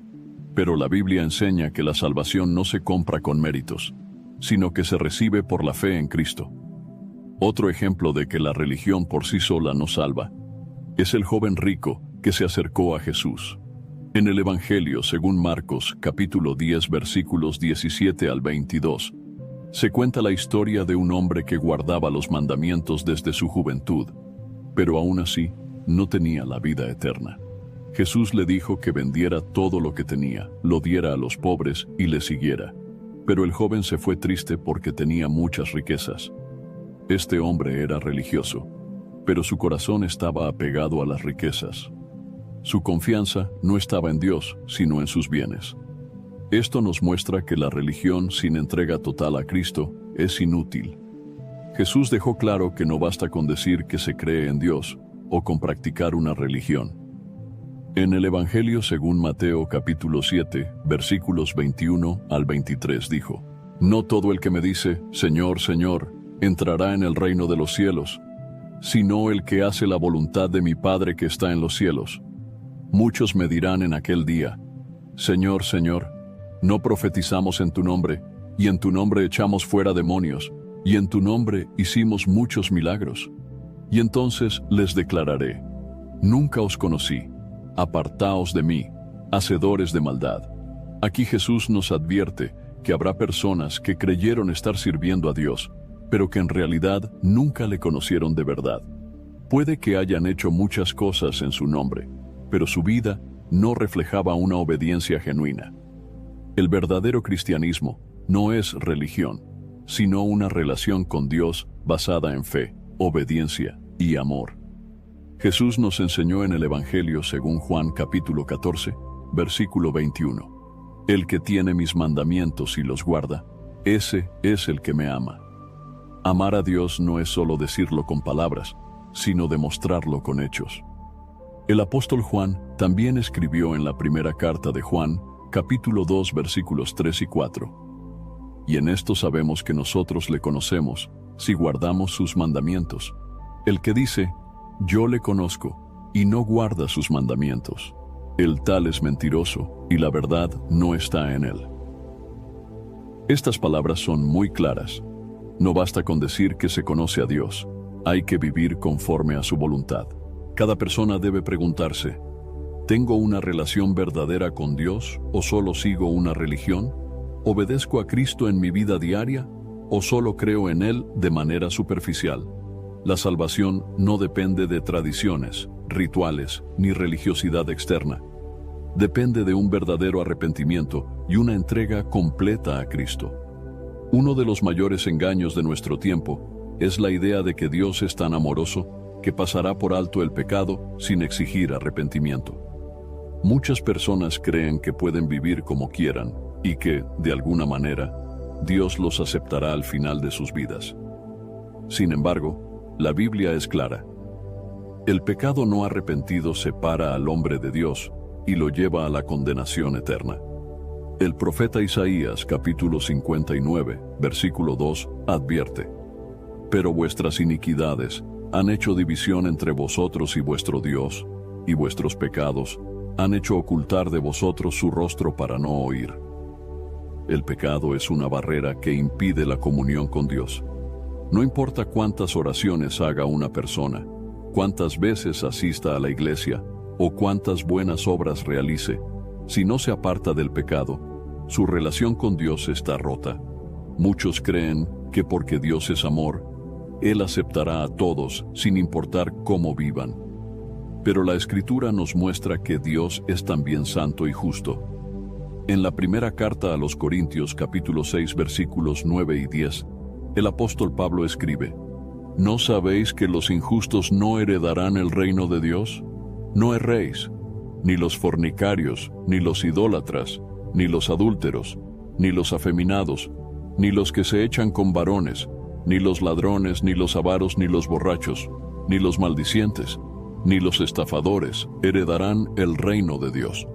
Pero la Biblia enseña que la salvación no se compra con méritos, sino que se recibe por la fe en Cristo. Otro ejemplo de que la religión por sí sola no salva es el joven rico que se acercó a Jesús. En el Evangelio, según Marcos, capítulo 10, versículos 17 al 22, se cuenta la historia de un hombre que guardaba los mandamientos desde su juventud, pero aún así no tenía la vida eterna. Jesús le dijo que vendiera todo lo que tenía, lo diera a los pobres y le siguiera. Pero el joven se fue triste porque tenía muchas riquezas. Este hombre era religioso, pero su corazón estaba apegado a las riquezas. Su confianza no estaba en Dios, sino en sus bienes. Esto nos muestra que la religión sin entrega total a Cristo es inútil. Jesús dejó claro que no basta con decir que se cree en Dios o con practicar una religión. En el Evangelio según Mateo capítulo 7, versículos 21 al 23 dijo: no todo el que me dice, Señor, Señor, entrará en el reino de los cielos, sino el que hace la voluntad de mi Padre que está en los cielos. Muchos me dirán en aquel día: Señor, Señor, ¿no profetizamos en tu nombre, y en tu nombre echamos fuera demonios, y en tu nombre hicimos muchos milagros? Y entonces les declararé: nunca os conocí, apartaos de mí, hacedores de maldad. Aquí Jesús nos advierte que habrá personas que creyeron estar sirviendo a Dios, pero que en realidad nunca le conocieron de verdad. Puede que hayan hecho muchas cosas en su nombre, pero su vida no reflejaba una obediencia genuina. El verdadero cristianismo no es religión, sino una relación con Dios basada en fe, obediencia y amor. Jesús nos enseñó en el Evangelio según Juan capítulo 14, versículo 21. El que tiene mis mandamientos y los guarda, ese es el que me ama. Amar a Dios no es solo decirlo con palabras, sino demostrarlo con hechos. El apóstol Juan también escribió en la primera carta de Juan, capítulo 2, versículos 3 y 4. Y en esto sabemos que nosotros le conocemos, si guardamos sus mandamientos. El que dice, yo le conozco, y no guarda sus mandamientos, el tal es mentiroso, y la verdad no está en él. Estas palabras son muy claras. No basta con decir que se conoce a Dios, hay que vivir conforme a su voluntad. Cada persona debe preguntarse, ¿Tengo una relación verdadera con Dios o solo sigo una religión? ¿Obedezco a Cristo en mi vida diaria o solo creo en Él de manera superficial? La salvación no depende de tradiciones, rituales ni religiosidad externa. Depende de un verdadero arrepentimiento y una entrega completa a Cristo. Uno de los mayores engaños de nuestro tiempo es la idea de que Dios es tan amoroso que pasará por alto el pecado sin exigir arrepentimiento. Muchas personas creen que pueden vivir como quieran y que, de alguna manera, Dios los aceptará al final de sus vidas. Sin embargo, la Biblia es clara. El pecado no arrepentido separa al hombre de Dios y lo lleva a la condenación eterna. El profeta Isaías, capítulo 59, versículo 2, advierte: «Pero vuestras iniquidades han hecho división entre vosotros y vuestro Dios, y vuestros pecados han hecho ocultar de vosotros su rostro para no oír». El pecado es una barrera que impide la comunión con Dios. No importa cuántas oraciones haga una persona, cuántas veces asista a la iglesia o cuántas buenas obras realice, si no se aparta del pecado, su relación con Dios está rota. Muchos creen que porque Dios es amor, Él aceptará a todos sin importar cómo vivan. Pero la Escritura nos muestra que Dios es también santo y justo. En la primera carta a los Corintios, capítulo 6, versículos 9 y 10, el apóstol Pablo escribe: ¿No sabéis que los injustos no heredarán el reino de Dios? No erréis, ni los fornicarios, ni los idólatras, ni los adúlteros, ni los afeminados, ni los que se echan con varones, ni los ladrones, ni los avaros, ni los borrachos, ni los maldicientes, ni los estafadores heredarán el reino de Dios.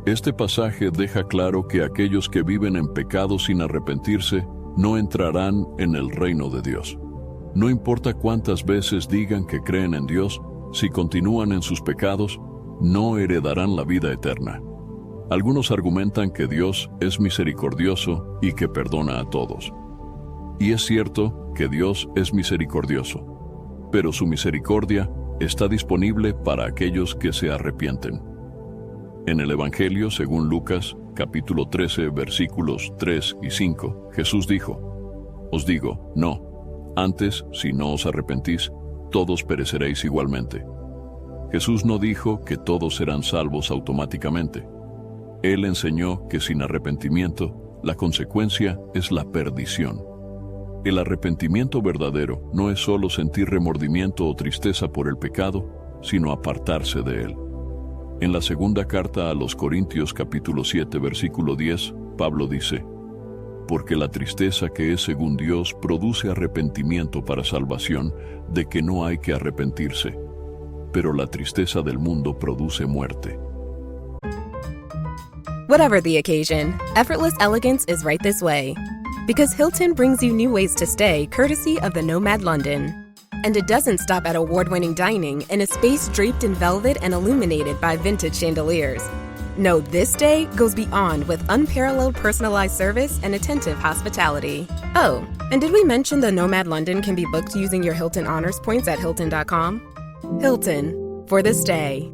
Este pasaje deja claro que aquellos que viven en pecado sin arrepentirse no entrarán en el reino de Dios. No importa cuántas veces digan que creen en Dios, si continúan en sus pecados, no heredarán la vida eterna. Algunos argumentan que Dios es misericordioso y que perdona a todos. Y es cierto que Dios es misericordioso, pero su misericordia está disponible para aquellos que se arrepienten. En el Evangelio, según Lucas, capítulo 13, versículos 3 y 5, Jesús dijo: «Os digo, no, antes, si no os arrepentís, todos pereceréis igualmente». Jesús no dijo que todos serán salvos automáticamente. Él enseñó que sin arrepentimiento, la consecuencia es la perdición. El arrepentimiento verdadero no es solo sentir remordimiento o tristeza por el pecado, sino apartarse de él. En la segunda carta a los Corintios, capítulo 7, versículo 10, Pablo dice: «Porque la tristeza que es según Dios produce arrepentimiento para salvación, de que no hay que arrepentirse. Pero la tristeza del mundo produce muerte». Whatever the occasion, effortless elegance is right this way. Because Hilton brings you new ways to stay courtesy of the Nomad London. And it doesn't stop at award-winning dining in a space draped in velvet and illuminated by vintage chandeliers. No, this day goes beyond with unparalleled personalized service and attentive hospitality. Oh, and did we mention the Nomad London can be booked using your Hilton Honors points at Hilton.com? Hilton, for the stay.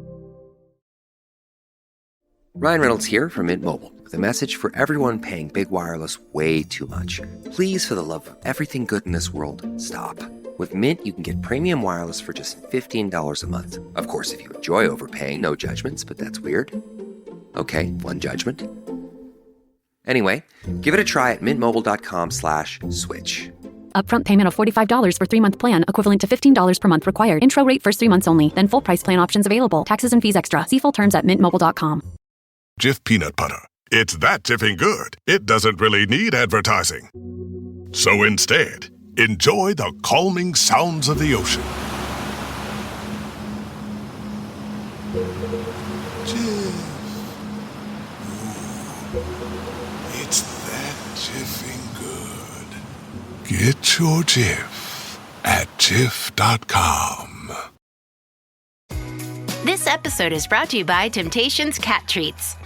Ryan Reynolds here from Mint Mobile with a message for everyone paying big wireless way too much. Please, for the love of everything good in this world, stop. With Mint, you can get premium wireless for just $15 a month. Of course, if you enjoy overpaying, no judgments, but that's weird. Okay, one judgment. Anyway, give it a try at mintmobile.com/switch. Upfront payment of $45 for 3-month plan, equivalent to $15 per month required. Intro rate first 3 months only, then full price plan options available. Taxes and fees extra. See full terms at mintmobile.com. Jif peanut butter. It's that Jiffing good, it doesn't really need advertising. So instead, enjoy the calming sounds of the ocean. Jif. Ooh, it's that Jiffing good. Get your Jif at Jif.com. This episode is brought to you by Temptations Cat Treats.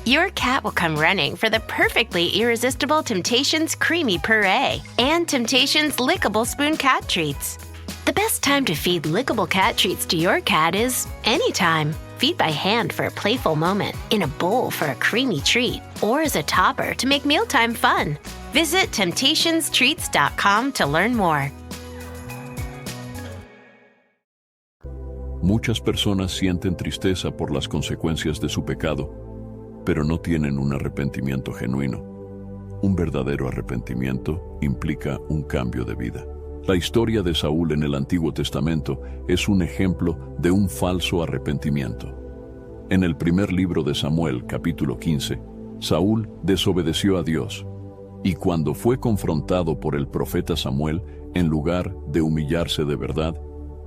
Your cat will come running for the perfectly irresistible Temptations Creamy Puree and Temptations Lickable Spoon Cat Treats. The best time to feed lickable cat treats to your cat is anytime. Feed by hand for a playful moment, in a bowl for a creamy treat, or as a topper to make mealtime fun. Visit TemptationsTreats.com to learn more. Muchas personas sienten tristeza por las consecuencias de su pecado, pero no tienen un arrepentimiento genuino. Un verdadero arrepentimiento implica un cambio de vida. La historia de Saúl en el Antiguo Testamento es un ejemplo de un falso arrepentimiento. En el primer libro de Samuel, capítulo 15, Saúl desobedeció a Dios, y cuando fue confrontado por el profeta Samuel, en lugar de humillarse de verdad,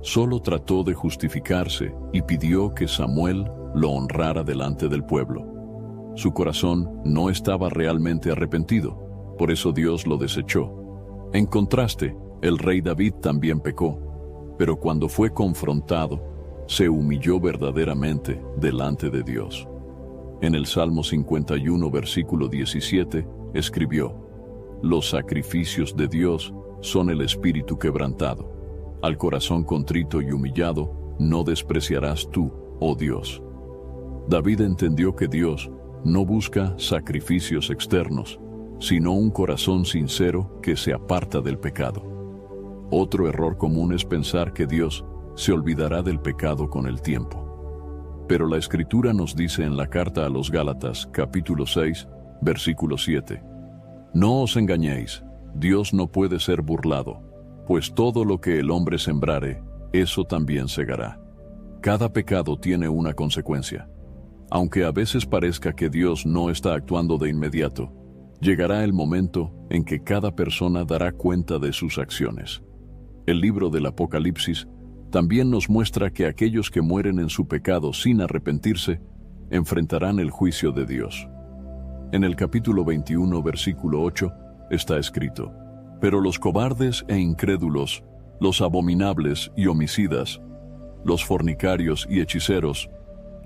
solo trató de justificarse y pidió que Samuel lo honrara delante del pueblo. Su corazón no estaba realmente arrepentido, por eso Dios lo desechó. En contraste, el rey David también pecó, pero cuando fue confrontado, se humilló verdaderamente delante de Dios. En el Salmo 51, versículo 17, escribió: «Los sacrificios de Dios son el espíritu quebrantado. Al corazón contrito y humillado no despreciarás tú, oh Dios». David entendió que Dios no busca sacrificios externos, sino un corazón sincero que se aparta del pecado. Otro error común es pensar que Dios se olvidará del pecado con el tiempo. Pero la Escritura nos dice en la carta a los Gálatas, capítulo 6, versículo 7, «No os engañéis, Dios no puede ser burlado, pues todo lo que el hombre sembrare, eso también segará». Cada pecado tiene una consecuencia. Aunque a veces parezca que Dios no está actuando de inmediato, llegará el momento en que cada persona dará cuenta de sus acciones. El libro del Apocalipsis también nos muestra que aquellos que mueren en su pecado sin arrepentirse enfrentarán el juicio de Dios. En el capítulo 21, versículo 8, está escrito: «Pero los cobardes e incrédulos, los abominables y homicidas, los fornicarios y hechiceros,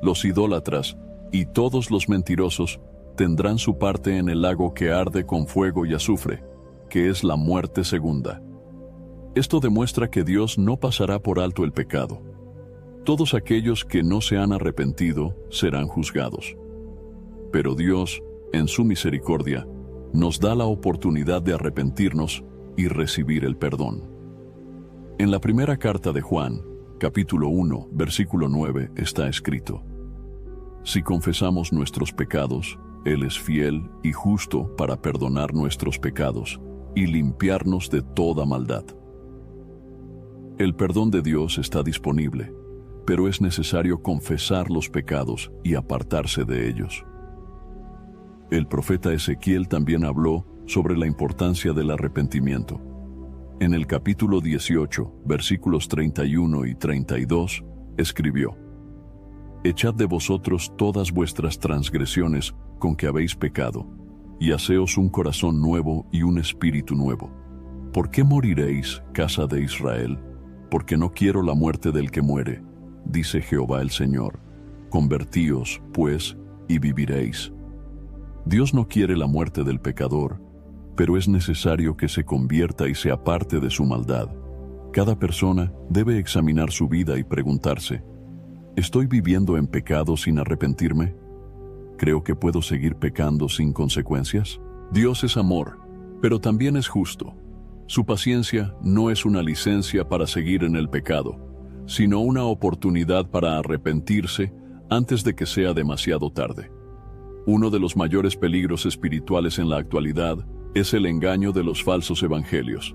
los idólatras y todos los mentirosos tendrán su parte en el lago que arde con fuego y azufre, que es la muerte segunda». Esto demuestra que Dios no pasará por alto el pecado. Todos aquellos que no se han arrepentido serán juzgados. Pero Dios, en su misericordia, nos da la oportunidad de arrepentirnos y recibir el perdón. En la primera carta de Juan, capítulo 1, versículo 9, está escrito: «Si confesamos nuestros pecados, Él es fiel y justo para perdonar nuestros pecados y limpiarnos de toda maldad». El perdón de Dios está disponible, pero es necesario confesar los pecados y apartarse de ellos. El profeta Ezequiel también habló sobre la importancia del arrepentimiento. En el capítulo 18, versículos 31 y 32, escribió: «Echad de vosotros todas vuestras transgresiones con que habéis pecado, y haceos un corazón nuevo y un espíritu nuevo. ¿Por qué moriréis, casa de Israel? Porque no quiero la muerte del que muere, dice Jehová el Señor. Convertíos, pues, y viviréis». Dios no quiere la muerte del pecador, pero es necesario que se convierta y se aparte de su maldad. Cada persona debe examinar su vida y preguntarse: ¿estoy viviendo en pecado sin arrepentirme? ¿Creo que puedo seguir pecando sin consecuencias? Dios es amor, pero también es justo. Su paciencia no es una licencia para seguir en el pecado, sino una oportunidad para arrepentirse antes de que sea demasiado tarde. Uno de los mayores peligros espirituales en la actualidad es el engaño de los falsos evangelios.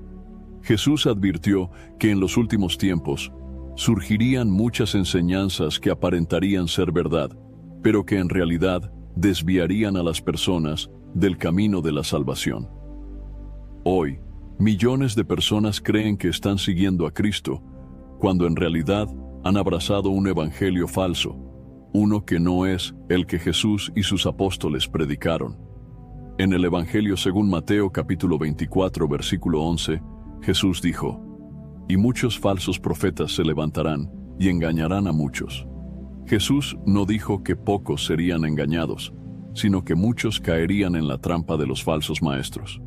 Jesús advirtió que en los últimos tiempos surgirían muchas enseñanzas que aparentarían ser verdad, pero que en realidad desviarían a las personas del camino de la salvación. Hoy, millones de personas creen que están siguiendo a Cristo, cuando en realidad han abrazado un evangelio falso, uno que no es el que Jesús y sus apóstoles predicaron. En el Evangelio según Mateo capítulo 24, versículo 11, Jesús dijo: «Y muchos falsos profetas se levantarán y engañarán a muchos». Jesús no dijo que pocos serían engañados, sino que muchos caerían en la trampa de los falsos maestros.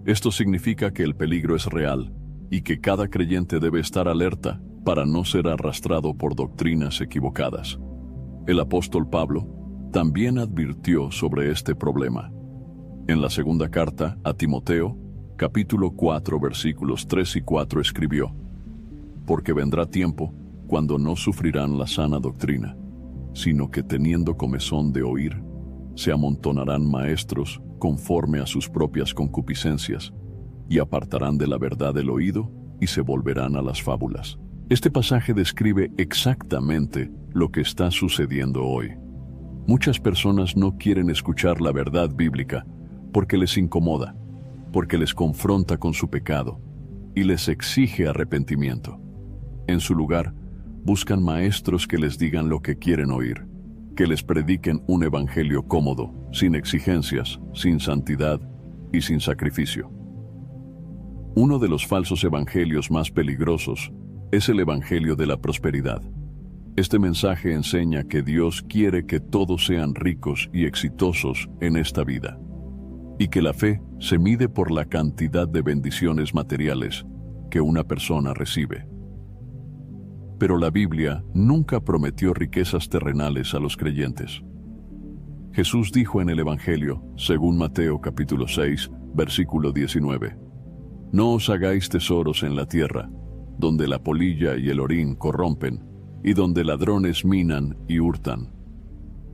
Esto significa que el peligro es real y que cada creyente debe estar alerta para no ser arrastrado por doctrinas equivocadas. El apóstol Pablo también advirtió sobre este problema. En la segunda carta a Timoteo, capítulo 4, versículos 3 y 4 escribió: porque vendrá tiempo cuando no sufrirán la sana doctrina, sino que teniendo comezón de oír, se amontonarán maestros conforme a sus propias concupiscencias, y apartarán de la verdad el oído y se volverán a las fábulas. Este pasaje describe exactamente lo que está sucediendo hoy. Muchas personas no quieren escuchar la verdad bíblica porque les incomoda, porque les confronta con su pecado y les exige arrepentimiento. En su lugar, buscan maestros que les digan lo que quieren oír, que les prediquen un evangelio cómodo, sin exigencias, sin santidad y sin sacrificio. Uno de los falsos evangelios más peligrosos es el evangelio de la prosperidad. Este mensaje enseña que Dios quiere que todos sean ricos y exitosos en esta vida, y que la fe se mide por la cantidad de bendiciones materiales que una persona recibe. Pero la Biblia nunca prometió riquezas terrenales a los creyentes. Jesús dijo en el Evangelio, según Mateo capítulo 6, versículo 19, no os hagáis tesoros en la tierra, donde la polilla y el orín corrompen, y donde ladrones minan y hurtan.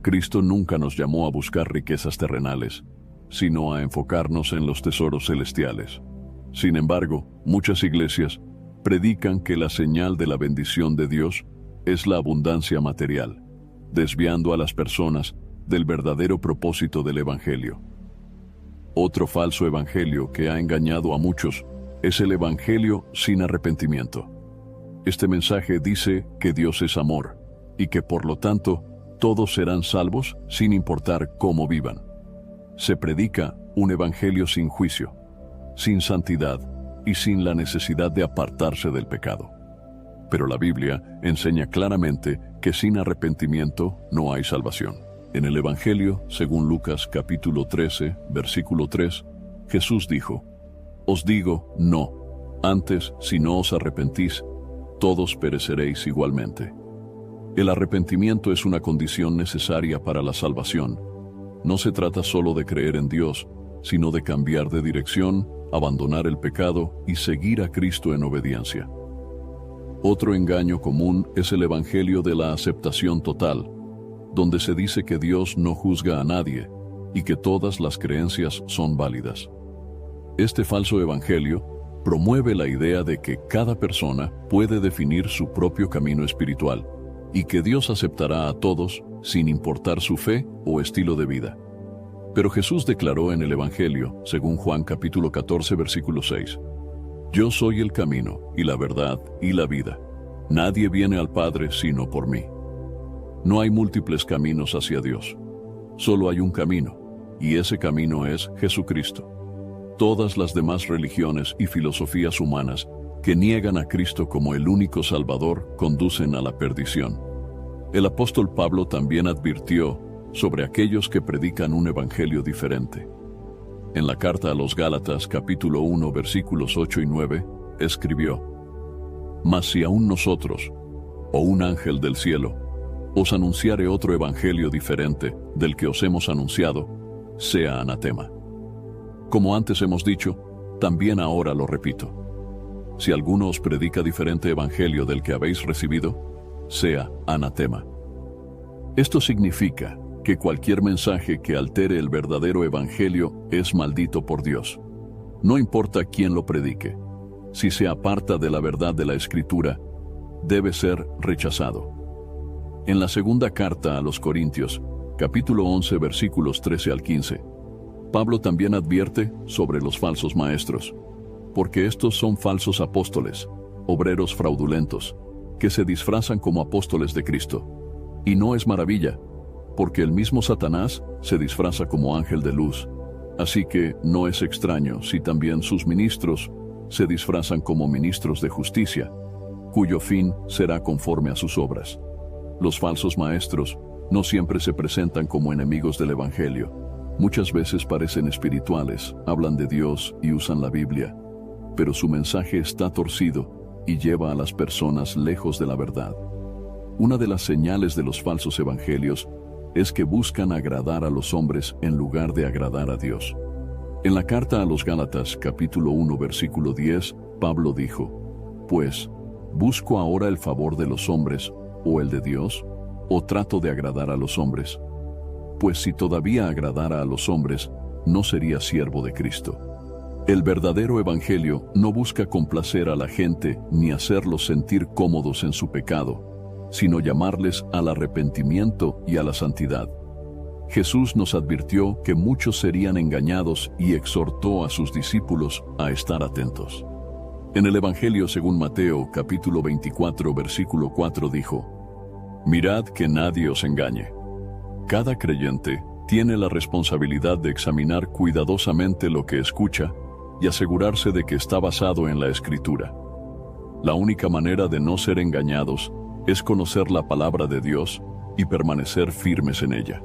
Cristo nunca nos llamó a buscar riquezas terrenales, sino a enfocarnos en los tesoros celestiales. Sin embargo, muchas iglesias predican que la señal de la bendición de Dios es la abundancia material, desviando a las personas del verdadero propósito del Evangelio. Otro falso evangelio que ha engañado a muchos es el evangelio sin arrepentimiento. Este mensaje dice que Dios es amor y que por lo tanto todos serán salvos sin importar cómo vivan. Se predica un evangelio sin juicio, sin santidad y sin la necesidad de apartarse del pecado. Pero la Biblia enseña claramente que sin arrepentimiento no hay salvación. En el Evangelio, según Lucas capítulo 13, versículo 3, Jesús dijo: os digo, no, antes, si no os arrepentís, todos pereceréis igualmente. El arrepentimiento es una condición necesaria para la salvación. No se trata solo de creer en Dios, sino de cambiar de dirección, abandonar el pecado y seguir a Cristo en obediencia. Otro engaño común es el evangelio de la aceptación total, donde se dice que Dios no juzga a nadie y que todas las creencias son válidas. Este falso evangelio promueve la idea de que cada persona puede definir su propio camino espiritual y que Dios aceptará a todos sin importar su fe o estilo de vida. Pero Jesús declaró en el Evangelio, según Juan capítulo 14, versículo 6, yo soy el camino y la verdad y la vida. Nadie viene al Padre sino por mí. No hay múltiples caminos hacia Dios. Solo hay un camino, y ese camino es Jesucristo. Todas las demás religiones y filosofías humanas que niegan a Cristo como el único Salvador conducen a la perdición. El apóstol Pablo también advirtió sobre aquellos que predican un evangelio diferente. En la carta a los Gálatas, capítulo 1, versículos 8 y 9, escribió: mas si aún nosotros, o un ángel del cielo, os anunciare otro evangelio diferente del que os hemos anunciado, sea anatema. Como antes hemos dicho, también ahora lo repito. Si alguno os predica diferente evangelio del que habéis recibido, sea anatema. Esto significa que cualquier mensaje que altere el verdadero evangelio es maldito por Dios. No importa quién lo predique. Si se aparta de la verdad de la Escritura, debe ser rechazado. En la segunda carta a los Corintios, capítulo 11, versículos 13 al 15, Pablo también advierte sobre los falsos maestros, porque estos son falsos apóstoles, obreros fraudulentos, que se disfrazan como apóstoles de Cristo. Y no es maravilla, porque el mismo Satanás se disfraza como ángel de luz. Así que no es extraño si también sus ministros se disfrazan como ministros de justicia, cuyo fin será conforme a sus obras. Los falsos maestros no siempre se presentan como enemigos del Evangelio. Muchas veces parecen espirituales, hablan de Dios y usan la Biblia, pero su mensaje está torcido y lleva a las personas lejos de la verdad. Una de las señales de los falsos evangelios es que buscan agradar a los hombres en lugar de agradar a Dios. En la carta a los Gálatas, capítulo 1, versículo 10, Pablo dijo: Pues, ¿busco ahora el favor de los hombres o el de Dios? ¿O trato de agradar a los hombres? Pues si todavía agradara a los hombres, no sería siervo de Cristo. El verdadero evangelio no busca complacer a la gente ni hacerlos sentir cómodos en su pecado, sino llamarles al arrepentimiento y a la santidad. Jesús nos advirtió que muchos serían engañados y exhortó a sus discípulos a estar atentos. En el Evangelio según Mateo, capítulo 24, versículo 4 dijo: Mirad que nadie os engañe. Cada creyente tiene la responsabilidad de examinar cuidadosamente lo que escucha y asegurarse de que está basado en la Escritura. La única manera de no ser engañados es conocer la palabra de Dios y permanecer firmes en ella.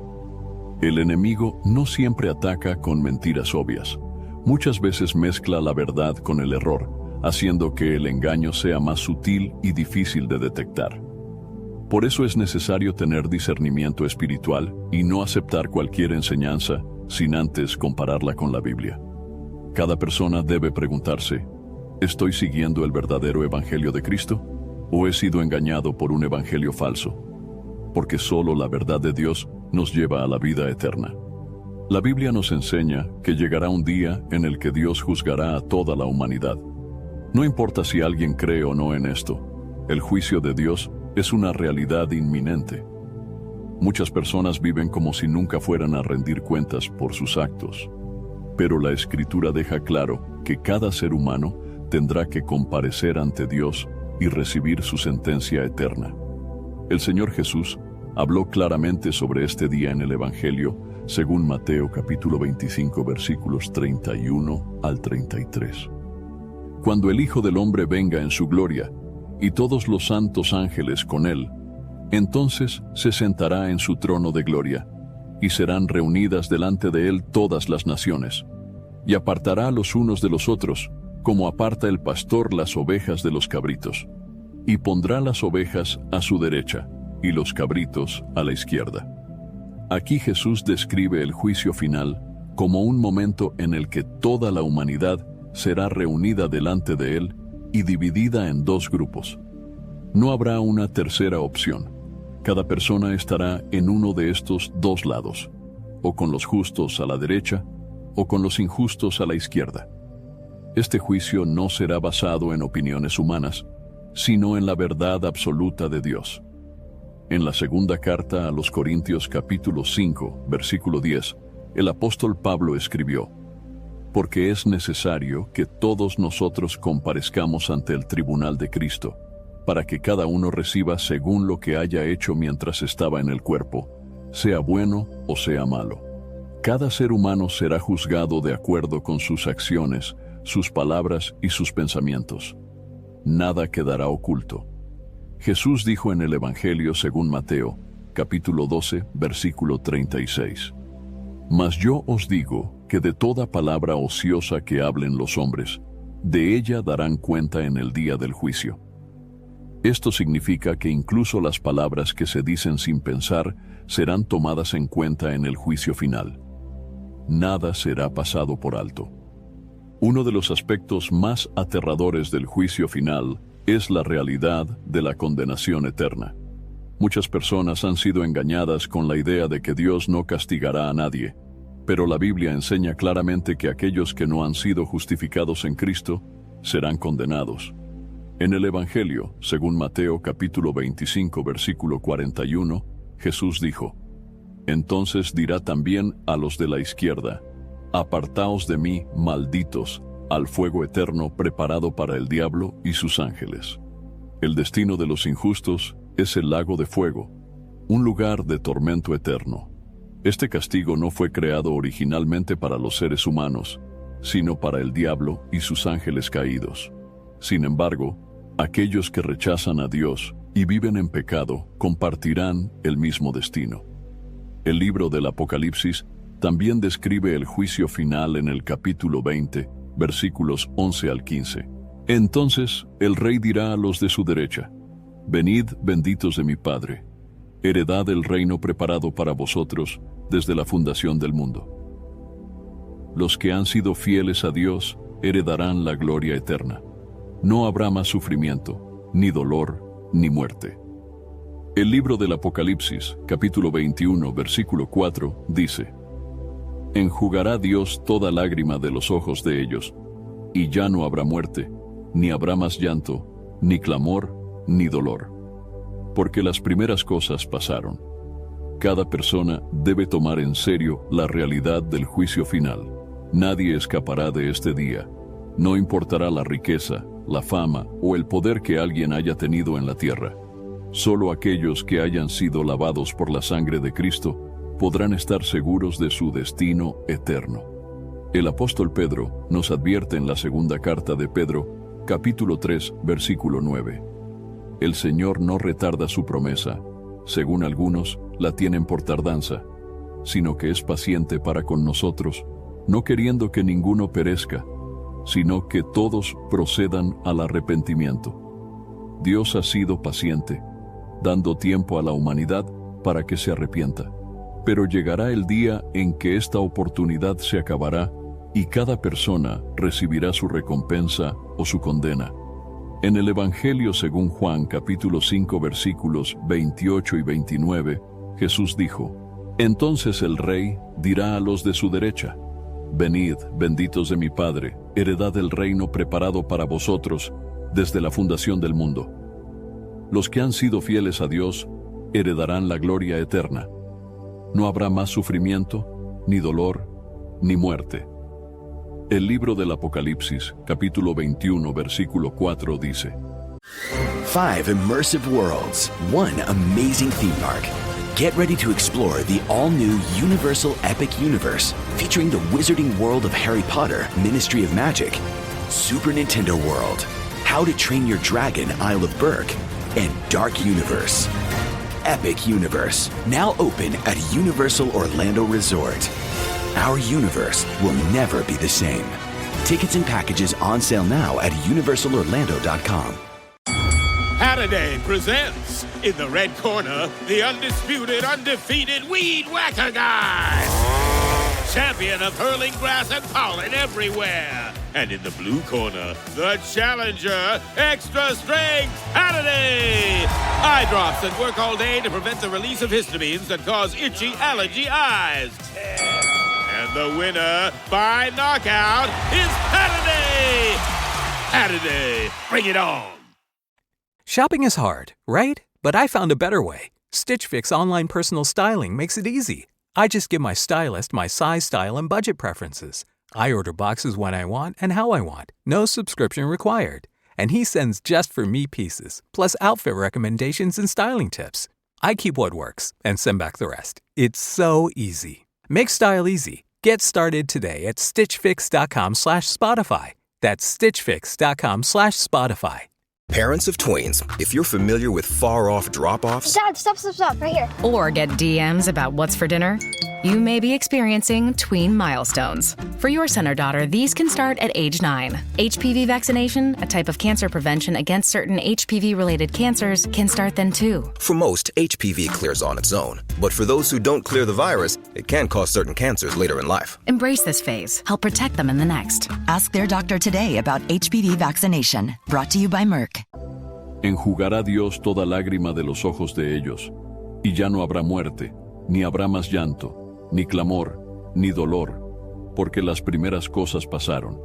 El enemigo no siempre ataca con mentiras obvias. Muchas veces mezcla la verdad con el error, haciendo que el engaño sea más sutil y difícil de detectar. Por eso es necesario tener discernimiento espiritual y no aceptar cualquier enseñanza sin antes compararla con la Biblia. Cada persona debe preguntarse: ¿estoy siguiendo el verdadero evangelio de Cristo? ¿O he sido engañado por un evangelio falso? Porque solo la verdad de Dios nos lleva a la vida eterna. La Biblia nos enseña que llegará un día en el que Dios juzgará a toda la humanidad. No importa si alguien cree o no en esto, el juicio de Dios es una realidad inminente. Muchas personas viven como si nunca fueran a rendir cuentas por sus actos. Pero la Escritura deja claro que cada ser humano tendrá que comparecer ante Dios y recibir su sentencia eterna. El Señor Jesús habló claramente sobre este día en el Evangelio, según Mateo capítulo 25, versículos 31 al 33. Cuando el Hijo del Hombre venga en su gloria, y todos los santos ángeles con él, entonces se sentará en su trono de gloria, y serán reunidas delante de él todas las naciones, y apartará los unos de los otros, como aparta el pastor las ovejas de los cabritos, y pondrá las ovejas a su derecha, y los cabritos a la izquierda. Aquí Jesús describe el juicio final como un momento en el que toda la humanidad será reunida delante de él y dividida en dos grupos. No habrá una tercera opción. Cada persona estará en uno de estos dos lados, o con los justos a la derecha, o con los injustos a la izquierda. Este juicio no será basado en opiniones humanas, sino en la verdad absoluta de Dios. En la segunda carta a los Corintios capítulo 5, versículo 10, el apóstol Pablo escribió: Porque es necesario que todos nosotros comparezcamos ante el tribunal de Cristo, para que cada uno reciba según lo que haya hecho mientras estaba en el cuerpo, sea bueno o sea malo. Cada ser humano será juzgado de acuerdo con sus acciones, sus palabras y sus pensamientos. Nada quedará oculto. Jesús dijo en el Evangelio según Mateo, capítulo 12, versículo 36: Mas yo os digo que de toda palabra ociosa que hablen los hombres, de ella darán cuenta en el día del juicio. Esto significa que incluso las palabras que se dicen sin pensar serán tomadas en cuenta en el juicio final. Nada será pasado por alto. Uno de los aspectos más aterradores del juicio final es la realidad de la condenación eterna. Muchas personas han sido engañadas con la idea de que Dios no castigará a nadie, pero la Biblia enseña claramente que aquellos que no han sido justificados en Cristo serán condenados. En el Evangelio, según Mateo capítulo 25, versículo 41, Jesús dijo: Entonces dirá también a los de la izquierda: Apartaos de mí, malditos, al fuego eterno preparado para el diablo y sus ángeles. El destino de los injustos es el lago de fuego, un lugar de tormento eterno. Este castigo no fue creado originalmente para los seres humanos, sino para el diablo y sus ángeles caídos. Sin embargo, aquellos que rechazan a Dios y viven en pecado compartirán el mismo destino. El libro del Apocalipsis también describe el juicio final en el capítulo 20, versículos 11 al 15. Entonces el rey dirá a los de su derecha: Venid, benditos de mi Padre, heredad del reino preparado para vosotros desde la fundación del mundo. Los que han sido fieles a Dios heredarán la gloria eterna. No habrá más sufrimiento, ni dolor, ni muerte. El libro del Apocalipsis, capítulo 21, versículo 4, dice: Enjugará Dios toda lágrima de los ojos de ellos, y ya no habrá muerte, ni habrá más llanto, ni clamor, ni dolor. Porque las primeras cosas pasaron. Cada persona debe tomar en serio la realidad del juicio final. Nadie escapará de este día. No importará la riqueza, la fama o el poder que alguien haya tenido en la tierra. Solo aquellos que hayan sido lavados por la sangre de Cristo podrán estar seguros de su destino eterno. El apóstol Pedro nos advierte en la segunda carta de Pedro, capítulo 3, versículo 9. El Señor no retarda su promesa, según algunos la tienen por tardanza, sino que es paciente para con nosotros, no queriendo que ninguno perezca, sino que todos procedan al arrepentimiento. Dios ha sido paciente, dando tiempo a la humanidad para que se arrepienta. Pero llegará el día en que esta oportunidad se acabará y cada persona recibirá su recompensa o su condena. En el Evangelio según Juan, capítulo 5, versículos 28 y 29, Jesús dijo: Entonces el Rey dirá a los de su derecha: Venid, benditos de mi Padre, heredad del reino preparado para vosotros desde la fundación del mundo. Los que han sido fieles a Dios heredarán la gloria eterna. No habrá más sufrimiento, ni dolor, ni muerte. El libro del Apocalipsis, capítulo 21, versículo 4 dice: 5 immersive worlds, 1 amazing theme park. Get ready to explore the all-new Universal Epic Universe, featuring the wizarding world of Harry Potter, Ministry of Magic, Super Nintendo World, How to Train Your Dragon, Isle of Berk, and Dark Universe. Epic Universe, now open at Universal Orlando Resort. Our universe will never be the same. Tickets and packages on sale now at universalorlando.com. Halliday presents, in the red corner, the undisputed, undefeated Weed Whacker Guy. Champion of hurling grass and pollen everywhere. And in the blue corner, the challenger, extra strength Halliday. Eye drops that work all day to prevent the release of histamines that cause itchy allergy eyes. And the winner by knockout is Halliday. Halliday, bring it on. Shopping is hard, right? But I found a better way. Stitch Fix online personal styling makes it easy. I just give my stylist my size, style, and budget preferences. I order boxes when I want and how I want. No subscription required. And he sends just for me pieces, plus outfit recommendations and styling tips. I keep what works and send back the rest. It's so easy. Make style easy. Get started today at stitchfix.com/Spotify. That's stitchfix.com/Spotify. Parents of tweens, if you're familiar with far-off drop-offs... Dad, stop, right here. Or get DMs about what's for dinner, you may be experiencing tween milestones. For your son or daughter, these can start at age 9. HPV vaccination, a type of cancer prevention against certain HPV-related cancers, can start then too. For most, HPV clears on its own. But for those who don't clear the virus, it can cause certain cancers later in life. Embrace this phase. Help protect them in the next. Ask their doctor today about HPV vaccination. Brought to you by Merck. Enjugará Dios toda lágrima de los ojos de ellos, y ya no habrá muerte, ni habrá más llanto, ni clamor, ni dolor, porque las primeras cosas pasaron.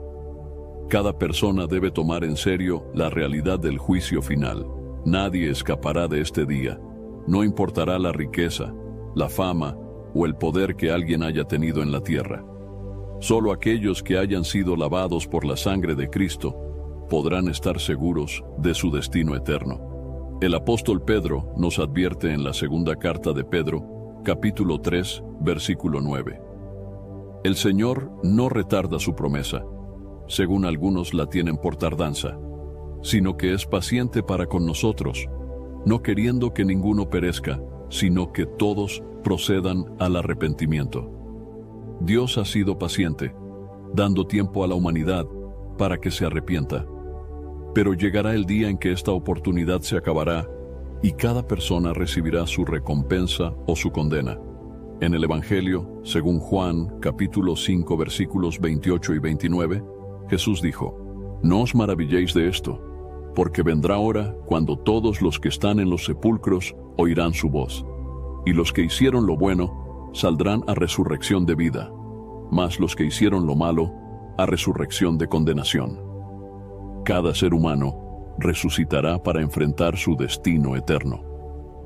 Cada persona debe tomar en serio la realidad del juicio final. Nadie escapará de este día. No importará la riqueza, la fama o el poder que alguien haya tenido en la tierra. Solo aquellos que hayan sido lavados por la sangre de Cristo podrán estar seguros de su destino eterno. El apóstol Pedro nos advierte en la segunda carta de Pedro, capítulo 3, versículo 9. El Señor no retarda su promesa, según algunos la tienen por tardanza, sino que es paciente para con nosotros, no queriendo que ninguno perezca, sino que todos procedan al arrepentimiento. Dios ha sido paciente, dando tiempo a la humanidad para que se arrepienta. Pero llegará el día en que esta oportunidad se acabará y cada persona recibirá su recompensa o su condena. En el Evangelio, según Juan, capítulo 5, versículos 28 y 29, Jesús dijo: «No os maravilléis de esto, porque vendrá hora cuando todos los que están en los sepulcros oirán su voz, y los que hicieron lo bueno saldrán a resurrección de vida, mas los que hicieron lo malo a resurrección de condenación». Cada ser humano resucitará para enfrentar su destino eterno.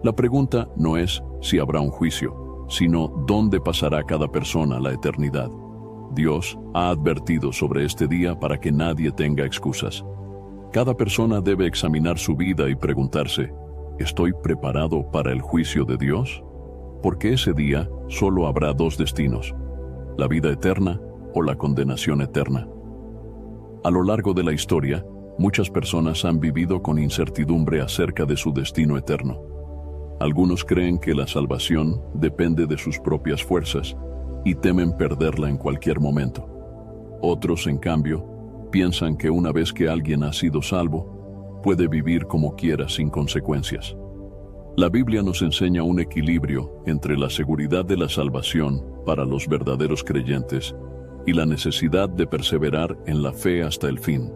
La pregunta no es si habrá un juicio, sino dónde pasará cada persona la eternidad. Dios ha advertido sobre este día para que nadie tenga excusas. Cada persona debe examinar su vida y preguntarse: ¿estoy preparado para el juicio de Dios? Porque ese día solo habrá dos destinos: la vida eterna o la condenación eterna. A lo largo de la historia, muchas personas han vivido con incertidumbre acerca de su destino eterno. Algunos creen que la salvación depende de sus propias fuerzas y temen perderla en cualquier momento. Otros, en cambio, piensan que una vez que alguien ha sido salvo, puede vivir como quiera sin consecuencias. La Biblia nos enseña un equilibrio entre la seguridad de la salvación para los verdaderos creyentes y la necesidad de perseverar en la fe hasta el fin.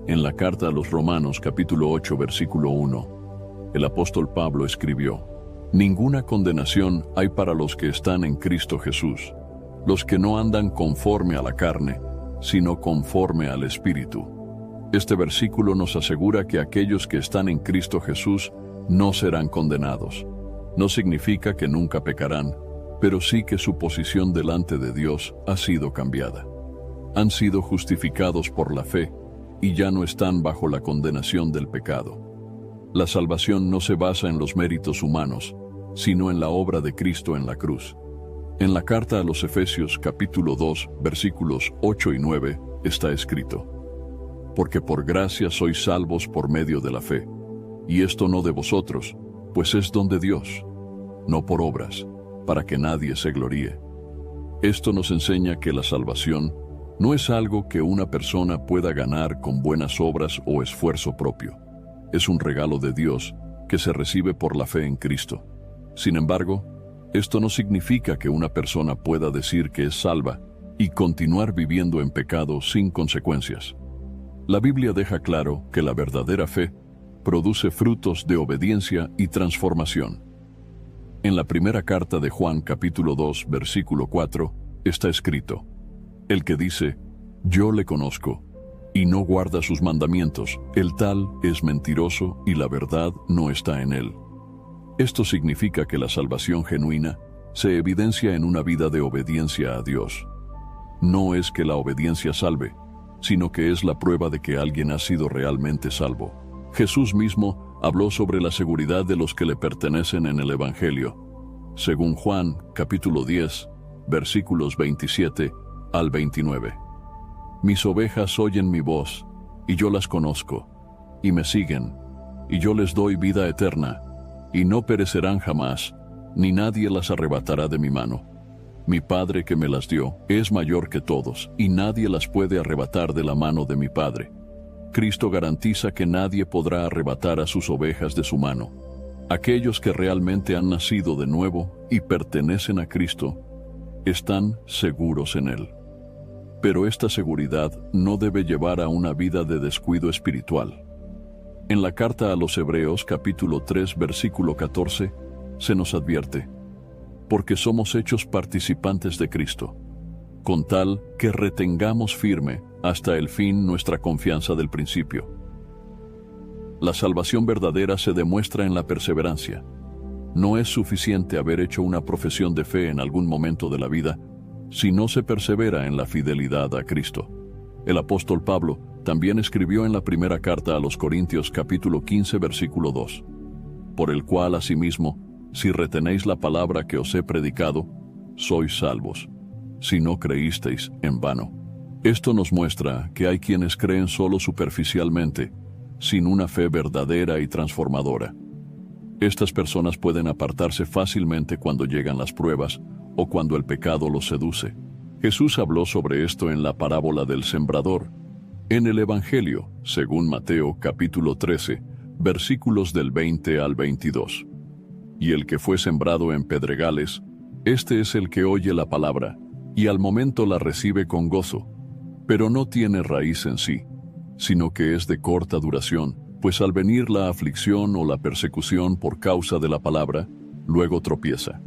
En la carta a los Romanos, capítulo 8, versículo 1, el apóstol Pablo escribió: «Ninguna condenación hay para los que están en Cristo Jesús, los que no andan conforme a la carne, sino conforme al Espíritu». Este versículo nos asegura que aquellos que están en Cristo Jesús no serán condenados. No significa que nunca pecarán, pero sí que su posición delante de Dios ha sido cambiada. Han sido justificados por la fe y ya no están bajo la condenación del pecado. La salvación no se basa en los méritos humanos, sino en la obra de Cristo en la cruz. En la carta a los Efesios capítulo 2, versículos 8 y 9, está escrito: «Porque por gracia sois salvos por medio de la fe, y esto no de vosotros, pues es don de Dios, no por obras, para que nadie se gloríe». Esto nos enseña que la salvación no es algo que una persona pueda ganar con buenas obras o esfuerzo propio. Es un regalo de Dios que se recibe por la fe en Cristo. Sin embargo, esto no significa que una persona pueda decir que es salva y continuar viviendo en pecado sin consecuencias. La Biblia deja claro que la verdadera fe produce frutos de obediencia y transformación. En la primera carta de Juan, capítulo 2, versículo 4, está escrito: «El que dice, yo le conozco, y no guarda sus mandamientos, el tal es mentiroso y la verdad no está en él». Esto significa que la salvación genuina se evidencia en una vida de obediencia a Dios. No es que la obediencia salve, sino que es la prueba de que alguien ha sido realmente salvo. Jesús mismo habló sobre la seguridad de los que le pertenecen en el Evangelio. Según Juan, capítulo 10, versículos 27 al 29. «Mis ovejas oyen mi voz, y yo las conozco, y me siguen, y yo les doy vida eterna, y no perecerán jamás, ni nadie las arrebatará de mi mano. Mi Padre que me las dio es mayor que todos, y nadie las puede arrebatar de la mano de mi Padre». Cristo garantiza que nadie podrá arrebatar a sus ovejas de su mano. Aquellos que realmente han nacido de nuevo y pertenecen a Cristo están seguros en Él. Pero esta seguridad no debe llevar a una vida de descuido espiritual. En la carta a los Hebreos, capítulo 3, versículo 14, se nos advierte: «Porque somos hechos participantes de Cristo, con tal que retengamos firme hasta el fin nuestra confianza del principio». La salvación verdadera se demuestra en la perseverancia. No es suficiente haber hecho una profesión de fe en algún momento de la vida si no se persevera en la fidelidad a Cristo. El apóstol Pablo también escribió en la primera carta a los Corintios capítulo 15 versículo 2: «Por el cual asimismo, si retenéis la palabra que os he predicado, sois salvos, si no creísteis en vano». Esto nos muestra que hay quienes creen solo superficialmente, sin una fe verdadera y transformadora. Estas personas pueden apartarse fácilmente cuando llegan las pruebas o cuando el pecado los seduce. Jesús habló sobre esto en la parábola del sembrador. En el Evangelio, según Mateo capítulo 13, versículos del 20 al 22. Y el que fue sembrado en pedregales, este es el que oye la palabra, y al momento la recibe con gozo, pero no tiene raíz en sí, sino que es de corta duración, pues al venir la aflicción o la persecución por causa de la palabra, luego tropieza.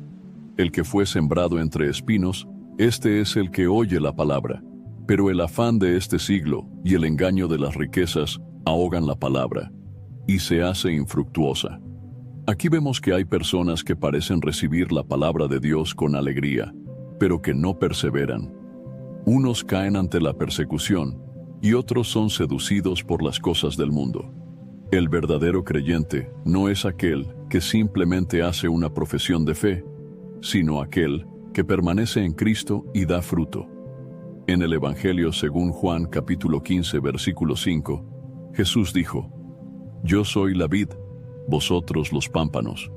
El que fue sembrado entre espinos, este es el que oye la palabra, pero el afán de este siglo y el engaño de las riquezas ahogan la palabra, y se hace infructuosa. Aquí vemos que hay personas que parecen recibir la palabra de Dios con alegría, pero que no perseveran. Unos caen ante la persecución, y otros son seducidos por las cosas del mundo. El verdadero creyente no es aquel que simplemente hace una profesión de fe, sino aquel que permanece en Cristo y da fruto. En el Evangelio según Juan capítulo 15 versículo 5, Jesús dijo: Yo soy la vid, vosotros los pámpanos.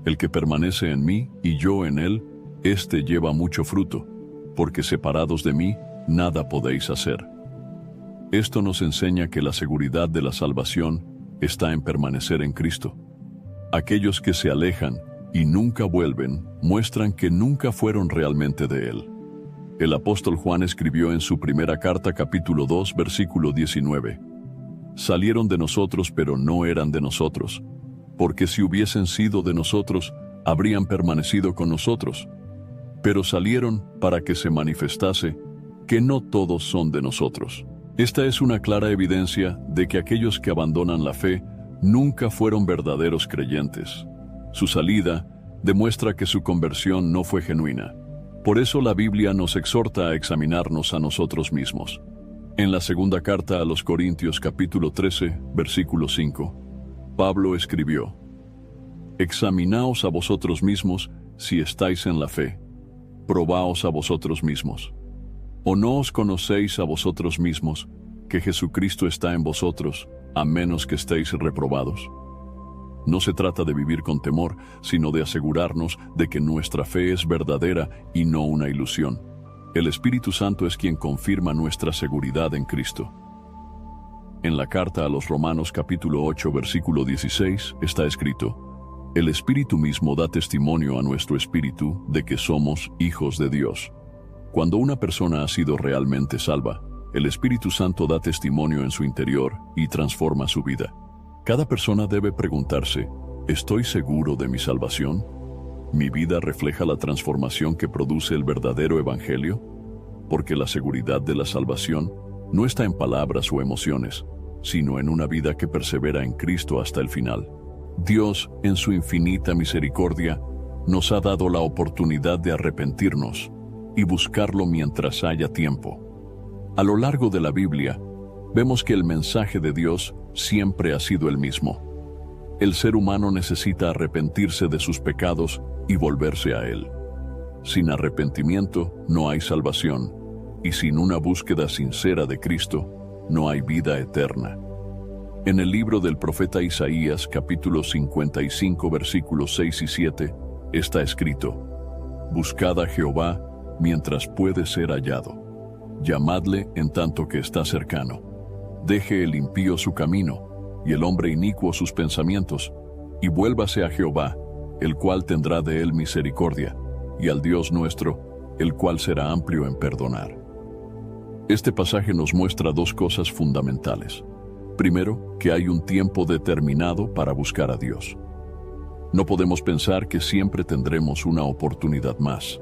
El que permanece en mí y yo en él, éste lleva mucho fruto, porque separados de mí, nada podéis hacer. Esto nos enseña que la seguridad de la salvación está en permanecer en Cristo. Aquellos que se alejan y nunca vuelven, muestran que nunca fueron realmente de Él. El apóstol Juan escribió en su primera carta capítulo 2 versículo 19: Salieron de nosotros, pero no eran de nosotros, porque si hubiesen sido de nosotros, habrían permanecido con nosotros. Pero salieron para que se manifestase que no todos son de nosotros. Esta es una clara evidencia de que aquellos que abandonan la fe nunca fueron verdaderos creyentes. Su salida demuestra que su conversión no fue genuina. Por eso la Biblia nos exhorta a examinarnos a nosotros mismos. En la segunda carta a los Corintios capítulo 13, versículo 5, Pablo escribió: Examinaos a vosotros mismos si estáis en la fe. Probaos a vosotros mismos. ¿O no os conocéis a vosotros mismos que Jesucristo está en vosotros, a menos que estéis reprobados? No se trata de vivir con temor, sino de asegurarnos de que nuestra fe es verdadera y no una ilusión. El Espíritu Santo es quien confirma nuestra seguridad en Cristo. En la carta a los Romanos capítulo 8 versículo 16 está escrito: El Espíritu mismo da testimonio a nuestro espíritu de que somos hijos de Dios. Cuando una persona ha sido realmente salva, el Espíritu Santo da testimonio en su interior y transforma su vida. Cada persona debe preguntarse: ¿estoy seguro de mi salvación? ¿Mi vida refleja la transformación que produce el verdadero Evangelio? Porque la seguridad de la salvación no está en palabras o emociones, sino en una vida que persevera en Cristo hasta el final. Dios, en su infinita misericordia, nos ha dado la oportunidad de arrepentirnos y buscarlo mientras haya tiempo. A lo largo de la Biblia, vemos que el mensaje de Dios siempre ha sido el mismo. El ser humano necesita arrepentirse de sus pecados y volverse a Él. Sin arrepentimiento no hay salvación, y sin una búsqueda sincera de Cristo no hay vida eterna. En el libro del profeta Isaías, capítulo 55, versículos 6 y 7, está escrito: Buscad a Jehová mientras puede ser hallado. Llamadle en tanto que está cercano. Deje el impío su camino, y el hombre inicuo sus pensamientos, y vuélvase a Jehová, el cual tendrá de él misericordia, y al Dios nuestro, el cual será amplio en perdonar. Este pasaje nos muestra dos cosas fundamentales. Primero, que hay un tiempo determinado para buscar a Dios. No podemos pensar que siempre tendremos una oportunidad más.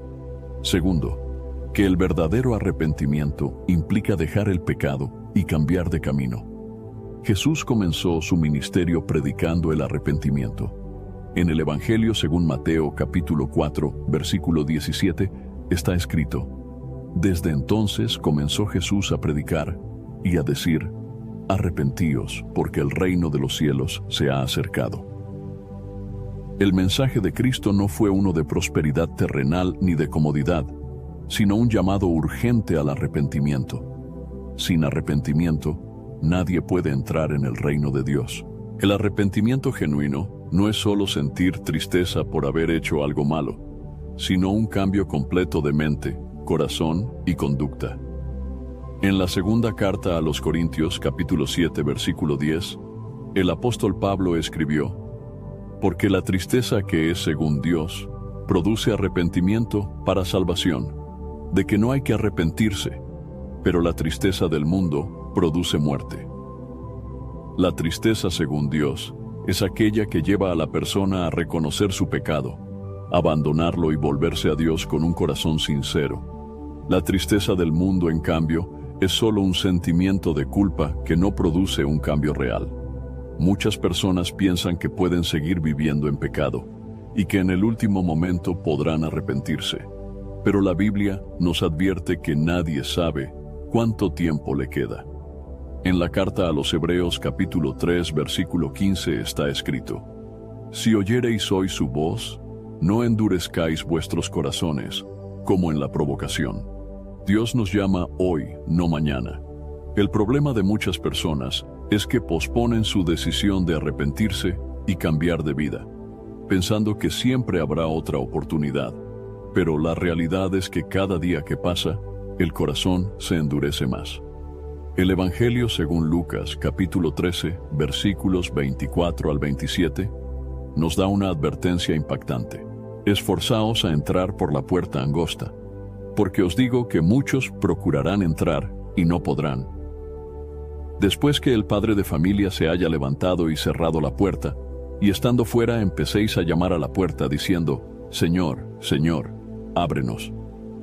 Segundo, que el verdadero arrepentimiento implica dejar el pecado y cambiar de camino. Jesús comenzó su ministerio predicando el arrepentimiento. En el Evangelio según Mateo capítulo 4, versículo 17, está escrito: Desde entonces comenzó Jesús a predicar y a decir: Arrepentíos, porque el reino de los cielos se ha acercado. El mensaje de Cristo no fue uno de prosperidad terrenal ni de comodidad, sino un llamado urgente al arrepentimiento. Sin arrepentimiento, nadie puede entrar en el reino de Dios. El arrepentimiento genuino no es solo sentir tristeza por haber hecho algo malo, sino un cambio completo de mente, corazón y conducta. En la segunda carta a los Corintios, capítulo 7, versículo 10, El apóstol Pablo escribió: porque la tristeza que es según Dios produce arrepentimiento para salvación, de que no hay que arrepentirse, pero la tristeza del mundo produce muerte. La tristeza según Dios es aquella que lleva a la persona a reconocer su pecado, abandonarlo y volverse a Dios con un corazón sincero. La tristeza del mundo, en cambio, es solo un sentimiento de culpa que no produce un cambio real. Muchas personas piensan que pueden seguir viviendo en pecado y que en el último momento podrán arrepentirse. Pero la Biblia nos advierte que nadie sabe cuánto tiempo le queda. En la carta a los Hebreos capítulo 3 versículo 15 está escrito: si oyereis hoy su voz, no endurezcáis vuestros corazones, como en la provocación. Dios nos llama hoy, no mañana. El problema de muchas personas es que posponen su decisión de arrepentirse y cambiar de vida, pensando que siempre habrá otra oportunidad. Pero la realidad es que cada día que pasa, el corazón se endurece más. El Evangelio según Lucas, capítulo 13, versículos 24 al 27, nos da una advertencia impactante. Esforzaos a entrar por la puerta angosta, porque os digo que muchos procurarán entrar y no podrán. Después que el padre de familia se haya levantado y cerrado la puerta, y estando fuera empecéis a llamar a la puerta diciendo: Señor, Señor, ábrenos.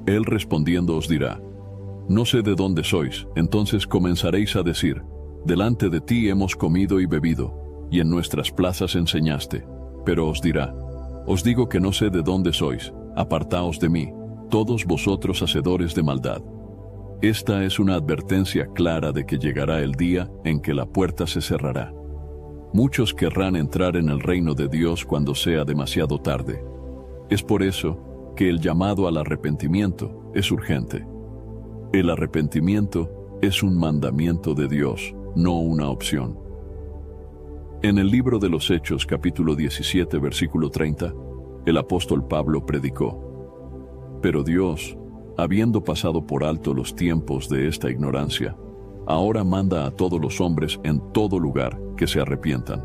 Él respondiendo os dirá: no sé de dónde sois. Entonces comenzaréis a decir: delante de ti hemos comido y bebido, y en nuestras plazas enseñaste. Pero os dirá: os digo que no sé de dónde sois, apartaos de mí, todos vosotros hacedores de maldad. Esta es una advertencia clara de que llegará el día en que la puerta se cerrará. Muchos querrán entrar en el reino de Dios cuando sea demasiado tarde. Es por eso que el llamado al arrepentimiento es urgente. El arrepentimiento es un mandamiento de Dios, no una opción. En el libro de los Hechos, capítulo 17, versículo 30, el apóstol Pablo predicó: pero Dios, habiendo pasado por alto los tiempos de esta ignorancia, ahora manda a todos los hombres en todo lugar que se arrepientan.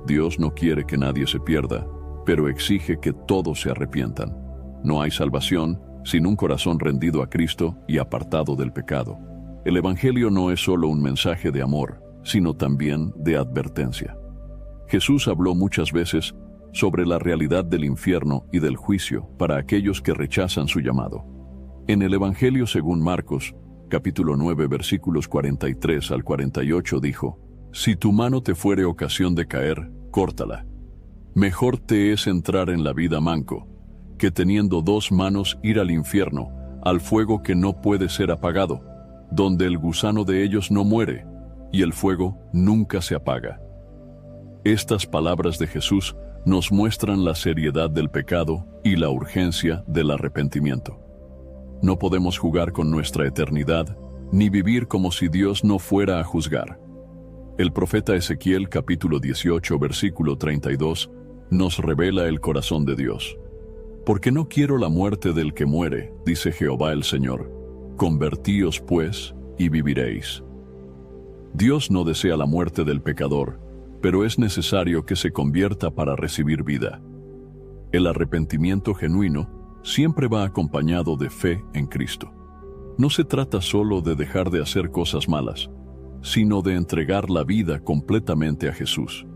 Dios no quiere que nadie se pierda, pero exige que todos se arrepientan. No hay salvación sin un corazón rendido a Cristo y apartado del pecado. El Evangelio no es solo un mensaje de amor, sino también de advertencia. Jesús habló muchas veces sobre la realidad del infierno y del juicio para aquellos que rechazan su llamado. En el Evangelio según Marcos, capítulo 9, versículos 43 al 48 dijo: si tu mano te fuere ocasión de caer, córtala. Mejor te es entrar en la vida manco, que teniendo dos manos ir al infierno, al fuego que no puede ser apagado, donde el gusano de ellos no muere, y el fuego nunca se apaga. Estas palabras de Jesús nos muestran la seriedad del pecado y la urgencia del arrepentimiento. No podemos jugar con nuestra eternidad, ni vivir como si Dios no fuera a juzgar. El profeta Ezequiel, capítulo 18, versículo 32, nos revela el corazón de Dios. Porque no quiero la muerte del que muere, dice Jehová el Señor. Convertíos, pues, y viviréis. Dios no desea la muerte del pecador, pero es necesario que se convierta para recibir vida. El arrepentimiento genuino siempre va acompañado de fe en Cristo. No se trata solo de dejar de hacer cosas malas, sino de entregar la vida completamente a Jesús.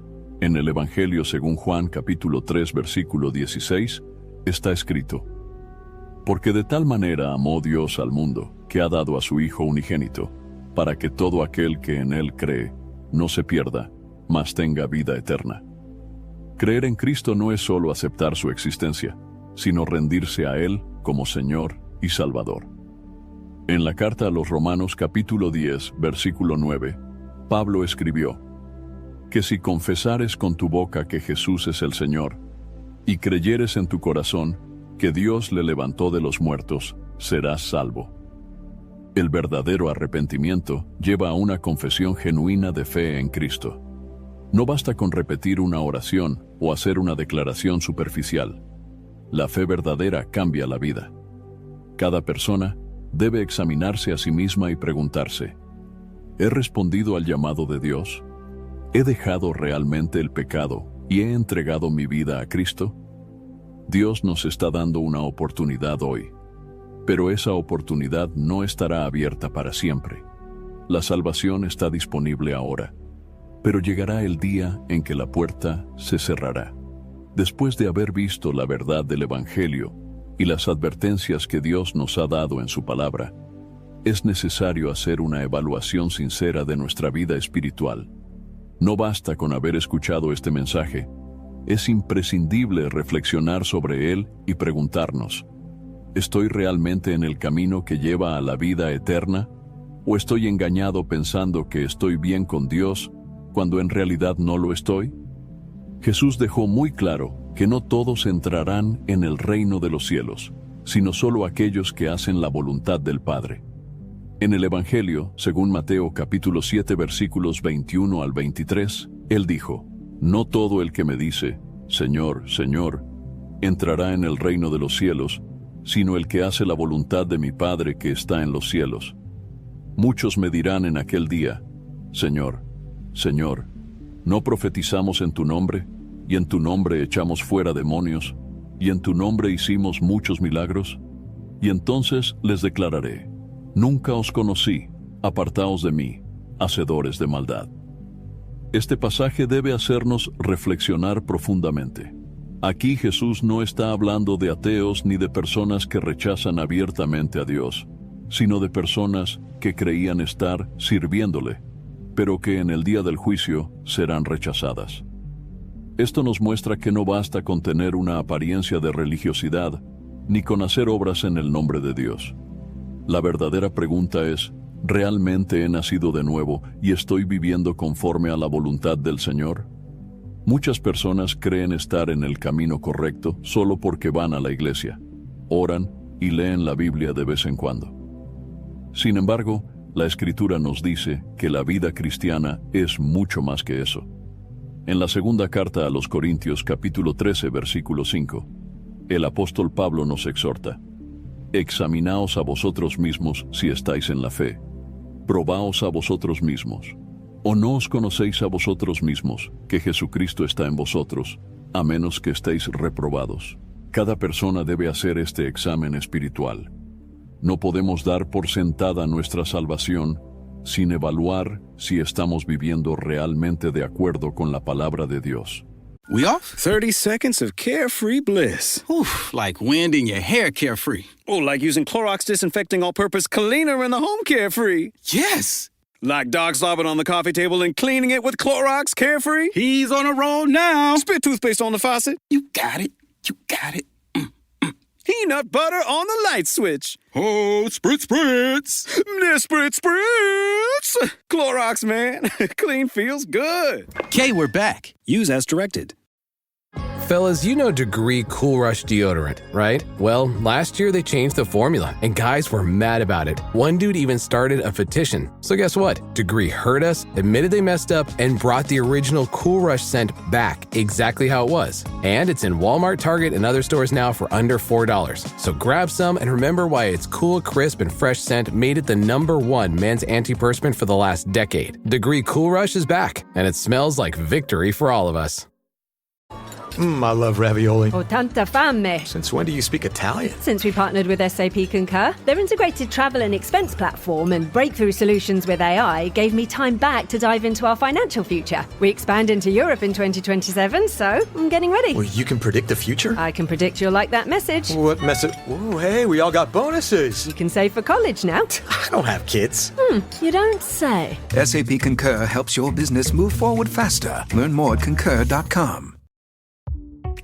En el Evangelio según Juan capítulo 3 versículo 16 está escrito: porque de tal manera amó Dios al mundo, que ha dado a su Hijo unigénito, para que todo aquel que en Él cree no se pierda, mas tenga vida eterna. Creer en Cristo no es solo aceptar su existencia, sino rendirse a Él como Señor y Salvador. En la carta a los Romanos capítulo 10, versículo 9, Pablo escribió: que si confesares con tu boca que Jesús es el Señor, y creyeres en tu corazón que Dios le levantó de los muertos, serás salvo. El verdadero arrepentimiento lleva a una confesión genuina de fe en Cristo. No basta con repetir una oración o hacer una declaración superficial. La fe verdadera cambia la vida. Cada persona debe examinarse a sí misma y preguntarse: ¿he respondido al llamado de Dios? ¿He dejado realmente el pecado y he entregado mi vida a Cristo? Dios nos está dando una oportunidad hoy, pero esa oportunidad no estará abierta para siempre. La salvación está disponible ahora, pero llegará el día en que la puerta se cerrará. Después de haber visto la verdad del Evangelio y las advertencias que Dios nos ha dado en su palabra, es necesario hacer una evaluación sincera de nuestra vida espiritual. No basta con haber escuchado este mensaje, es imprescindible reflexionar sobre él y preguntarnos: ¿estoy realmente en el camino que lleva a la vida eterna? ¿O estoy engañado pensando que estoy bien con Dios cuando en realidad no lo estoy? Jesús dejó muy claro que no todos entrarán en el reino de los cielos, sino solo aquellos que hacen la voluntad del Padre. En el Evangelio, según Mateo capítulo 7 versículos 21 al 23, Él dijo: no todo el que me dice, Señor, Señor, entrará en el reino de los cielos, sino el que hace la voluntad de mi Padre que está en los cielos. Muchos me dirán en aquel día: Señor, Señor, ¿no profetizamos en tu nombre, y en tu nombre echamos fuera demonios, y en tu nombre hicimos muchos milagros? Y entonces les declararé: nunca os conocí, apartaos de mí, hacedores de maldad. Este pasaje debe hacernos reflexionar profundamente. Aquí Jesús no está hablando de ateos ni de personas que rechazan abiertamente a Dios, sino de personas que creían estar sirviéndole, pero que en el día del juicio serán rechazadas. Esto nos muestra que no basta con tener una apariencia de religiosidad, ni con hacer obras en el nombre de Dios. La verdadera pregunta es: ¿realmente he nacido de nuevo y estoy viviendo conforme a la voluntad del Señor? Muchas personas creen estar en el camino correcto solo porque van a la iglesia, oran y leen la Biblia de vez en cuando. Sin embargo, la Escritura nos dice que la vida cristiana es mucho más que eso. En la segunda carta a los Corintios capítulo 13 versículo 5, el apóstol Pablo nos exhorta: examinaos a vosotros mismos si estáis en la fe. Probaos a vosotros mismos. ¿O no os conocéis a vosotros mismos que Jesucristo está en vosotros, a menos que estéis reprobados? Cada persona debe hacer este examen espiritual. No podemos dar por sentada nuestra salvación sin evaluar si estamos viviendo realmente de acuerdo con la palabra de Dios. We off? 30 seconds of carefree bliss. Oof, like wind in your hair carefree. Oh, like using Clorox Disinfecting All-Purpose Cleaner in the home carefree. Yes! Like dog slobbing on the coffee table and cleaning it with Clorox Carefree? He's on a roll now. Spit toothpaste on the faucet? You got it. You got it. Peanut butter on the light switch. Oh, spritz, spritz. Spritz, spritz. Clorox, man. Clean feels good. Okay, we're back. Use as directed. Fellas, you know Degree Cool Rush deodorant, right? Well, last year they changed the formula, and guys were mad about it. One dude even started a petition. So guess what? Degree heard us, admitted they messed up, and brought the original Cool Rush scent back exactly how it was. And it's in Walmart, Target, and other stores now for under $4. So grab some and remember why its cool, crisp, and fresh scent made it the #1 men's antiperspirant for the last decade. Degree Cool Rush is back, and it smells like victory for all of us. I love ravioli. Ho tanta fame. Since when do you speak Italian? Since we partnered with SAP Concur, their integrated travel and expense platform and breakthrough solutions with AI gave me time back to dive into our financial future. We expand into Europe in 2027, so I'm getting ready. Well, you can predict the future? I can predict you'll like that message. What message? Oh, hey, we all got bonuses. You can save for college now. I don't have kids. You don't say. SAP Concur helps your business move forward faster. Learn more at concur.com.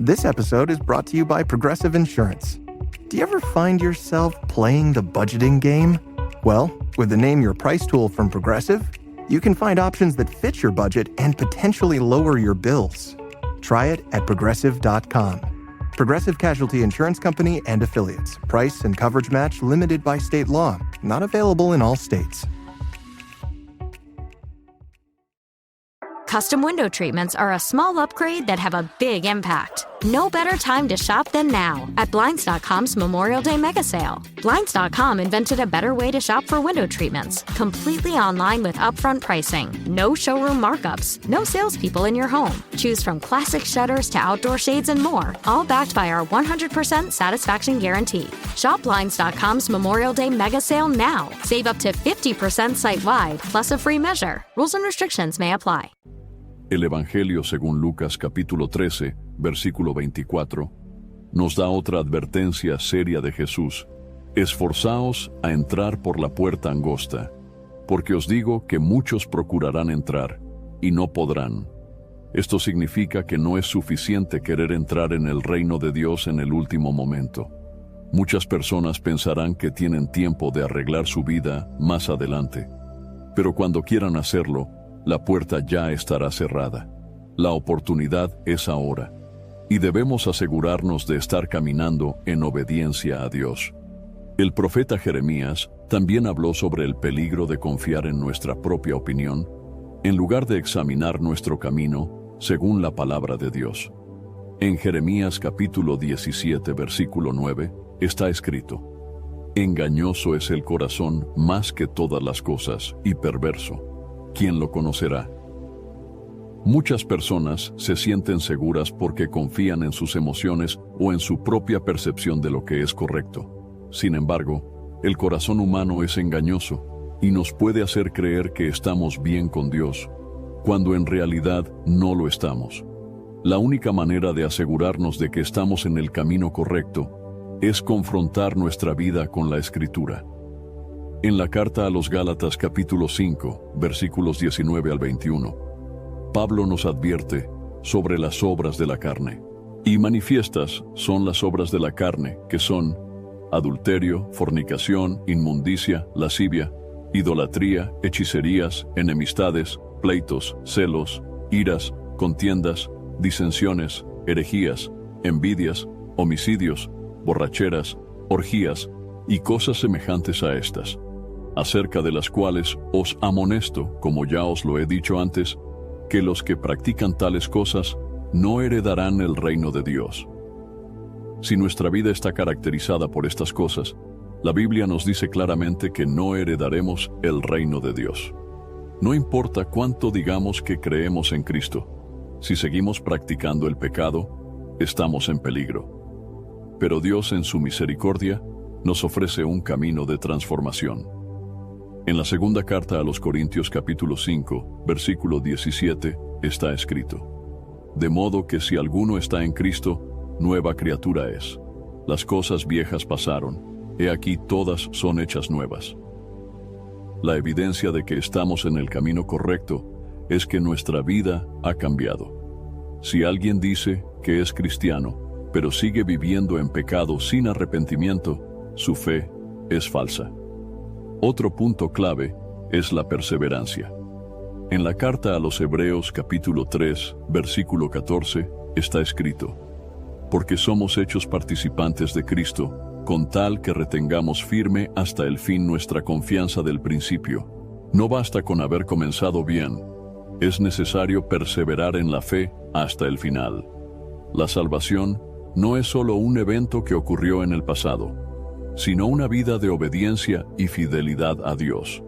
This episode is brought to you by Progressive Insurance. Do you ever find yourself playing the budgeting game? Well, with the Name Your Price tool from Progressive, you can find options that fit your budget and potentially lower your bills. Try it at Progressive.com. Progressive Casualty Insurance Company and Affiliates. Price and coverage match limited by state law. Not available in all states. Custom window treatments are a small upgrade that have a big impact. No better time to shop than now at Blinds.com's Memorial Day Mega Sale. Blinds.com invented a better way to shop for window treatments, completely online with upfront pricing, no showroom markups, no salespeople in your home. Choose from classic shutters to outdoor shades and more, all backed by our 100% satisfaction guarantee. Shop Blinds.com's Memorial Day Mega Sale now. Save up to 50% site-wide, plus a free measure. Rules and restrictions may apply. El Evangelio según Lucas capítulo 13, versículo 24, nos da otra advertencia seria de Jesús. Esforzaos a entrar por la puerta angosta, porque os digo que muchos procurarán entrar, y no podrán. Esto significa que no es suficiente querer entrar en el reino de Dios en el último momento. Muchas personas pensarán que tienen tiempo de arreglar su vida más adelante, pero cuando quieran hacerlo, la puerta ya estará cerrada. La oportunidad es ahora, y debemos asegurarnos de estar caminando en obediencia a Dios. El profeta Jeremías también habló sobre el peligro de confiar en nuestra propia opinión, en lugar de examinar nuestro camino según la palabra de Dios. En Jeremías capítulo 17, versículo 9, está escrito: Engañoso es el corazón más que todas las cosas, y perverso. ¿Quién lo conocerá? Muchas personas se sienten seguras porque confían en sus emociones o en su propia percepción de lo que es correcto. Sin embargo, el corazón humano es engañoso y nos puede hacer creer que estamos bien con Dios, cuando en realidad no lo estamos. La única manera de asegurarnos de que estamos en el camino correcto es confrontar nuestra vida con la Escritura. En la carta a los Gálatas capítulo 5, versículos 19 al 21, Pablo nos advierte sobre las obras de la carne. Y manifiestas son las obras de la carne, que son adulterio, fornicación, inmundicia, lascivia, idolatría, hechicerías, enemistades, pleitos, celos, iras, contiendas, disensiones, herejías, envidias, homicidios, borracheras, orgías y cosas semejantes a estas, acerca de las cuales os amonesto, como ya os lo he dicho antes, que los que practican tales cosas no heredarán el reino de Dios. Si nuestra vida está caracterizada por estas cosas, la Biblia nos dice claramente que no heredaremos el reino de Dios. No importa cuánto digamos que creemos en Cristo, si seguimos practicando el pecado, estamos en peligro. Pero Dios, en su misericordia, nos ofrece un camino de transformación. En la segunda carta a los Corintios capítulo 5, versículo 17, está escrito: De modo que si alguno está en Cristo, nueva criatura es. Las cosas viejas pasaron, he aquí todas son hechas nuevas. La evidencia de que estamos en el camino correcto es que nuestra vida ha cambiado. Si alguien dice que es cristiano, pero sigue viviendo en pecado sin arrepentimiento, su fe es falsa. Otro punto clave es la perseverancia. En la carta a los Hebreos capítulo 3, versículo 14, está escrito: Porque somos hechos participantes de Cristo, con tal que retengamos firme hasta el fin nuestra confianza del principio. No basta con haber comenzado bien, es necesario perseverar en la fe hasta el final. La salvación no es solo un evento que ocurrió en el pasado, sino una vida de obediencia y fidelidad a Dios.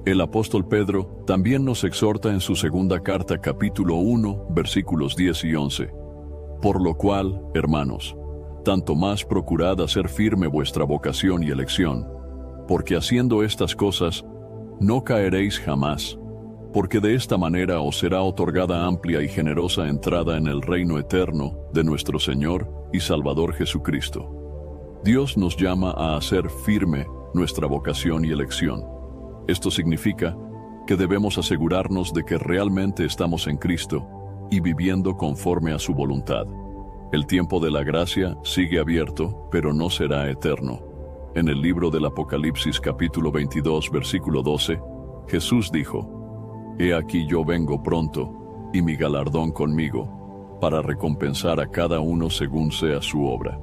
El apóstol Pedro también nos exhorta en su segunda carta capítulo 1, versículos 10 y 11. Por lo cual, hermanos, tanto más procurad hacer firme vuestra vocación y elección, porque haciendo estas cosas, no caeréis jamás, porque de esta manera os será otorgada amplia y generosa entrada en el reino eterno de nuestro Señor y Salvador Jesucristo. Dios nos llama a hacer firme nuestra vocación y elección. Esto significa que debemos asegurarnos de que realmente estamos en Cristo y viviendo conforme a su voluntad. El tiempo de la gracia sigue abierto, pero no será eterno. En el libro del Apocalipsis capítulo 22, versículo 12, Jesús dijo: He aquí yo vengo pronto, y mi galardón conmigo, para recompensar a cada uno según sea su obra.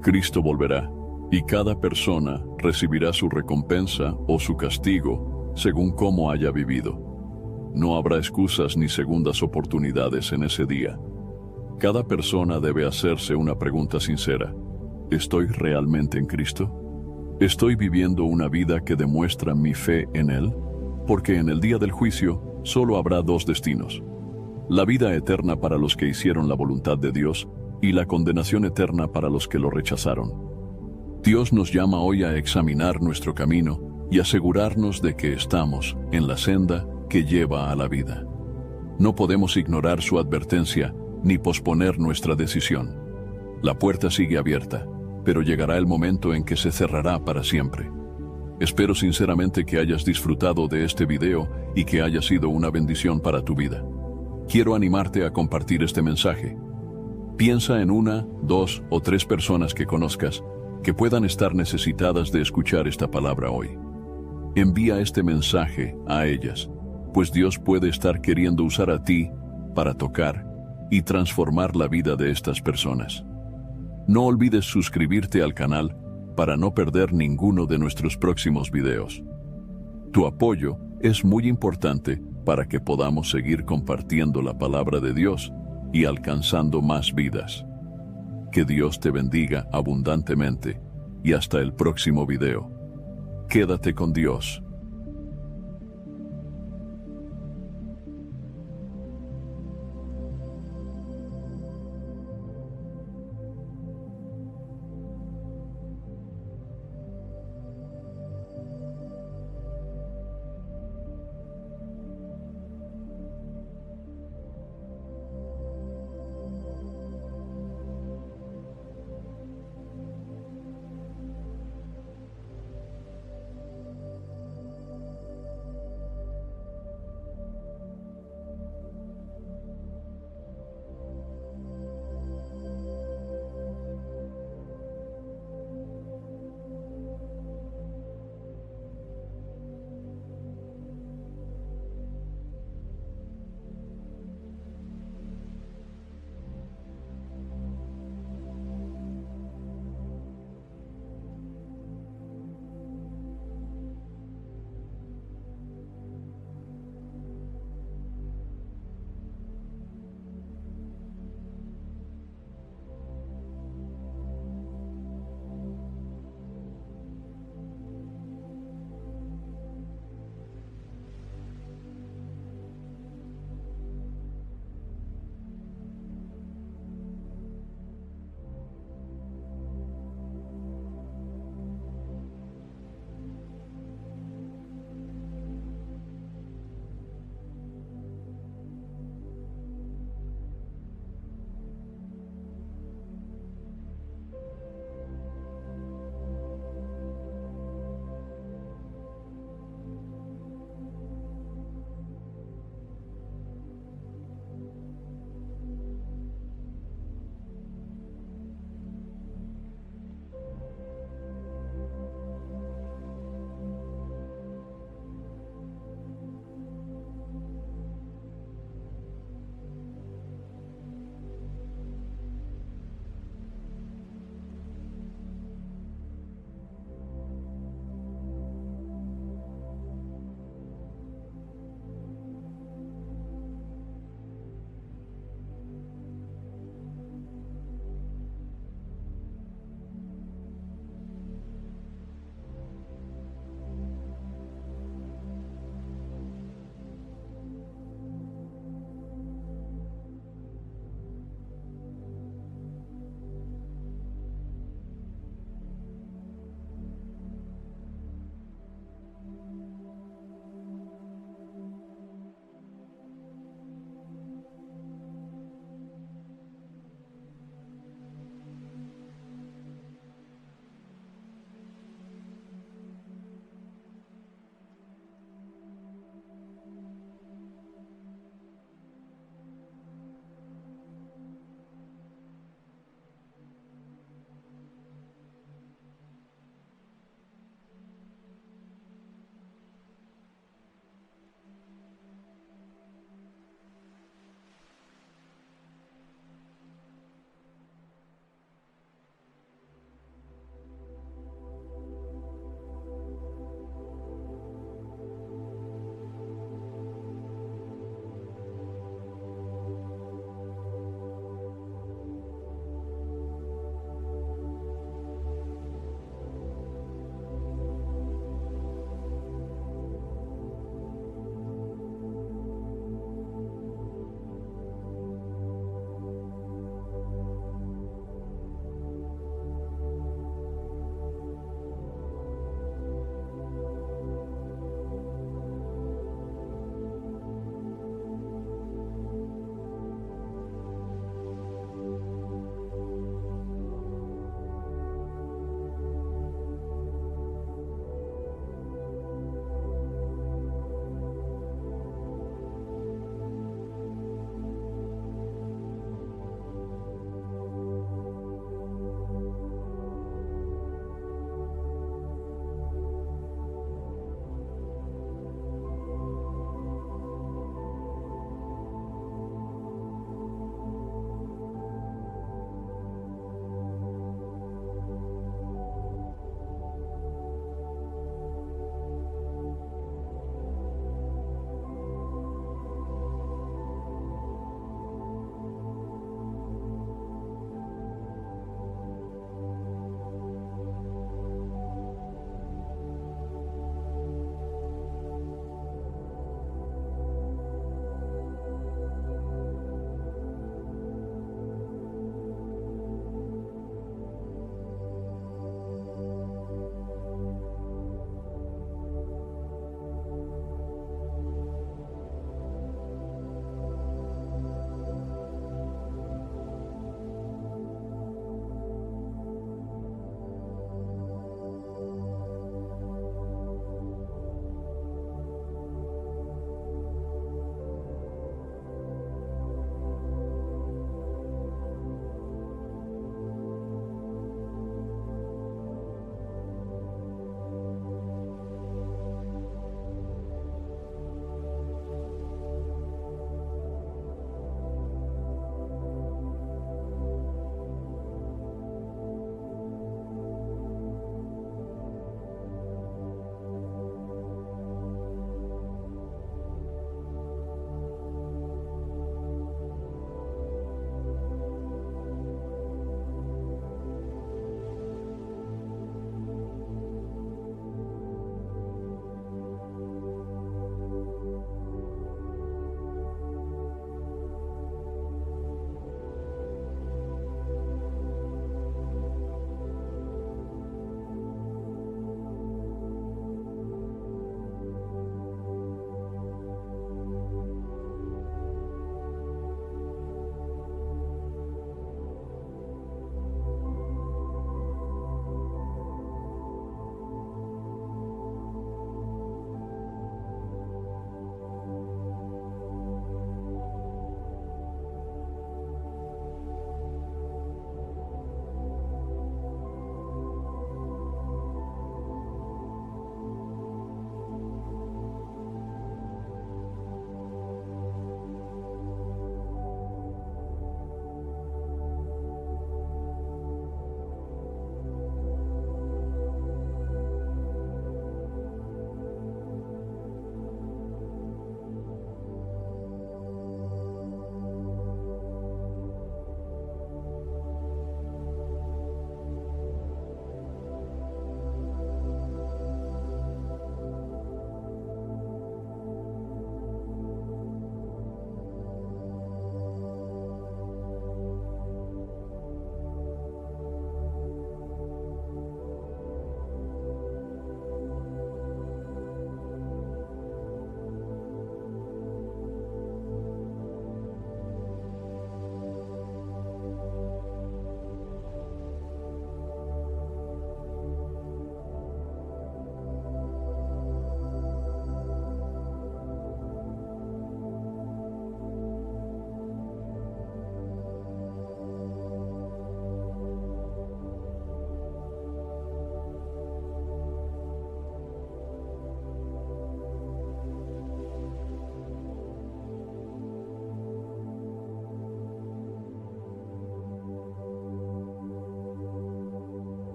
Cristo volverá, y cada persona recibirá su recompensa o su castigo según cómo haya vivido. No habrá excusas ni segundas oportunidades en ese día. Cada persona debe hacerse una pregunta sincera. ¿Estoy realmente en Cristo? ¿Estoy viviendo una vida que demuestra mi fe en Él? Porque en el día del juicio solo habrá dos destinos: la vida eterna para los que hicieron la voluntad de Dios y la condenación eterna para los que lo rechazaron. Dios nos llama hoy a examinar nuestro camino y asegurarnos de que estamos en la senda que lleva a la vida. No podemos ignorar su advertencia ni posponer nuestra decisión. La puerta sigue abierta, pero llegará el momento en que se cerrará para siempre. Espero sinceramente que hayas disfrutado de este video y que haya sido una bendición para tu vida. Quiero animarte a compartir este mensaje. Piensa en 1, 2 o 3 personas que conozcas que puedan estar necesitadas de escuchar esta palabra hoy. Envía este mensaje a ellas, pues Dios puede estar queriendo usar a ti para tocar y transformar la vida de estas personas. No olvides suscribirte al canal para no perder ninguno de nuestros próximos videos. Tu apoyo es muy importante para que podamos seguir compartiendo la palabra de Dios y alcanzando más vidas. Que Dios te bendiga abundantemente y hasta el próximo video. Quédate con Dios.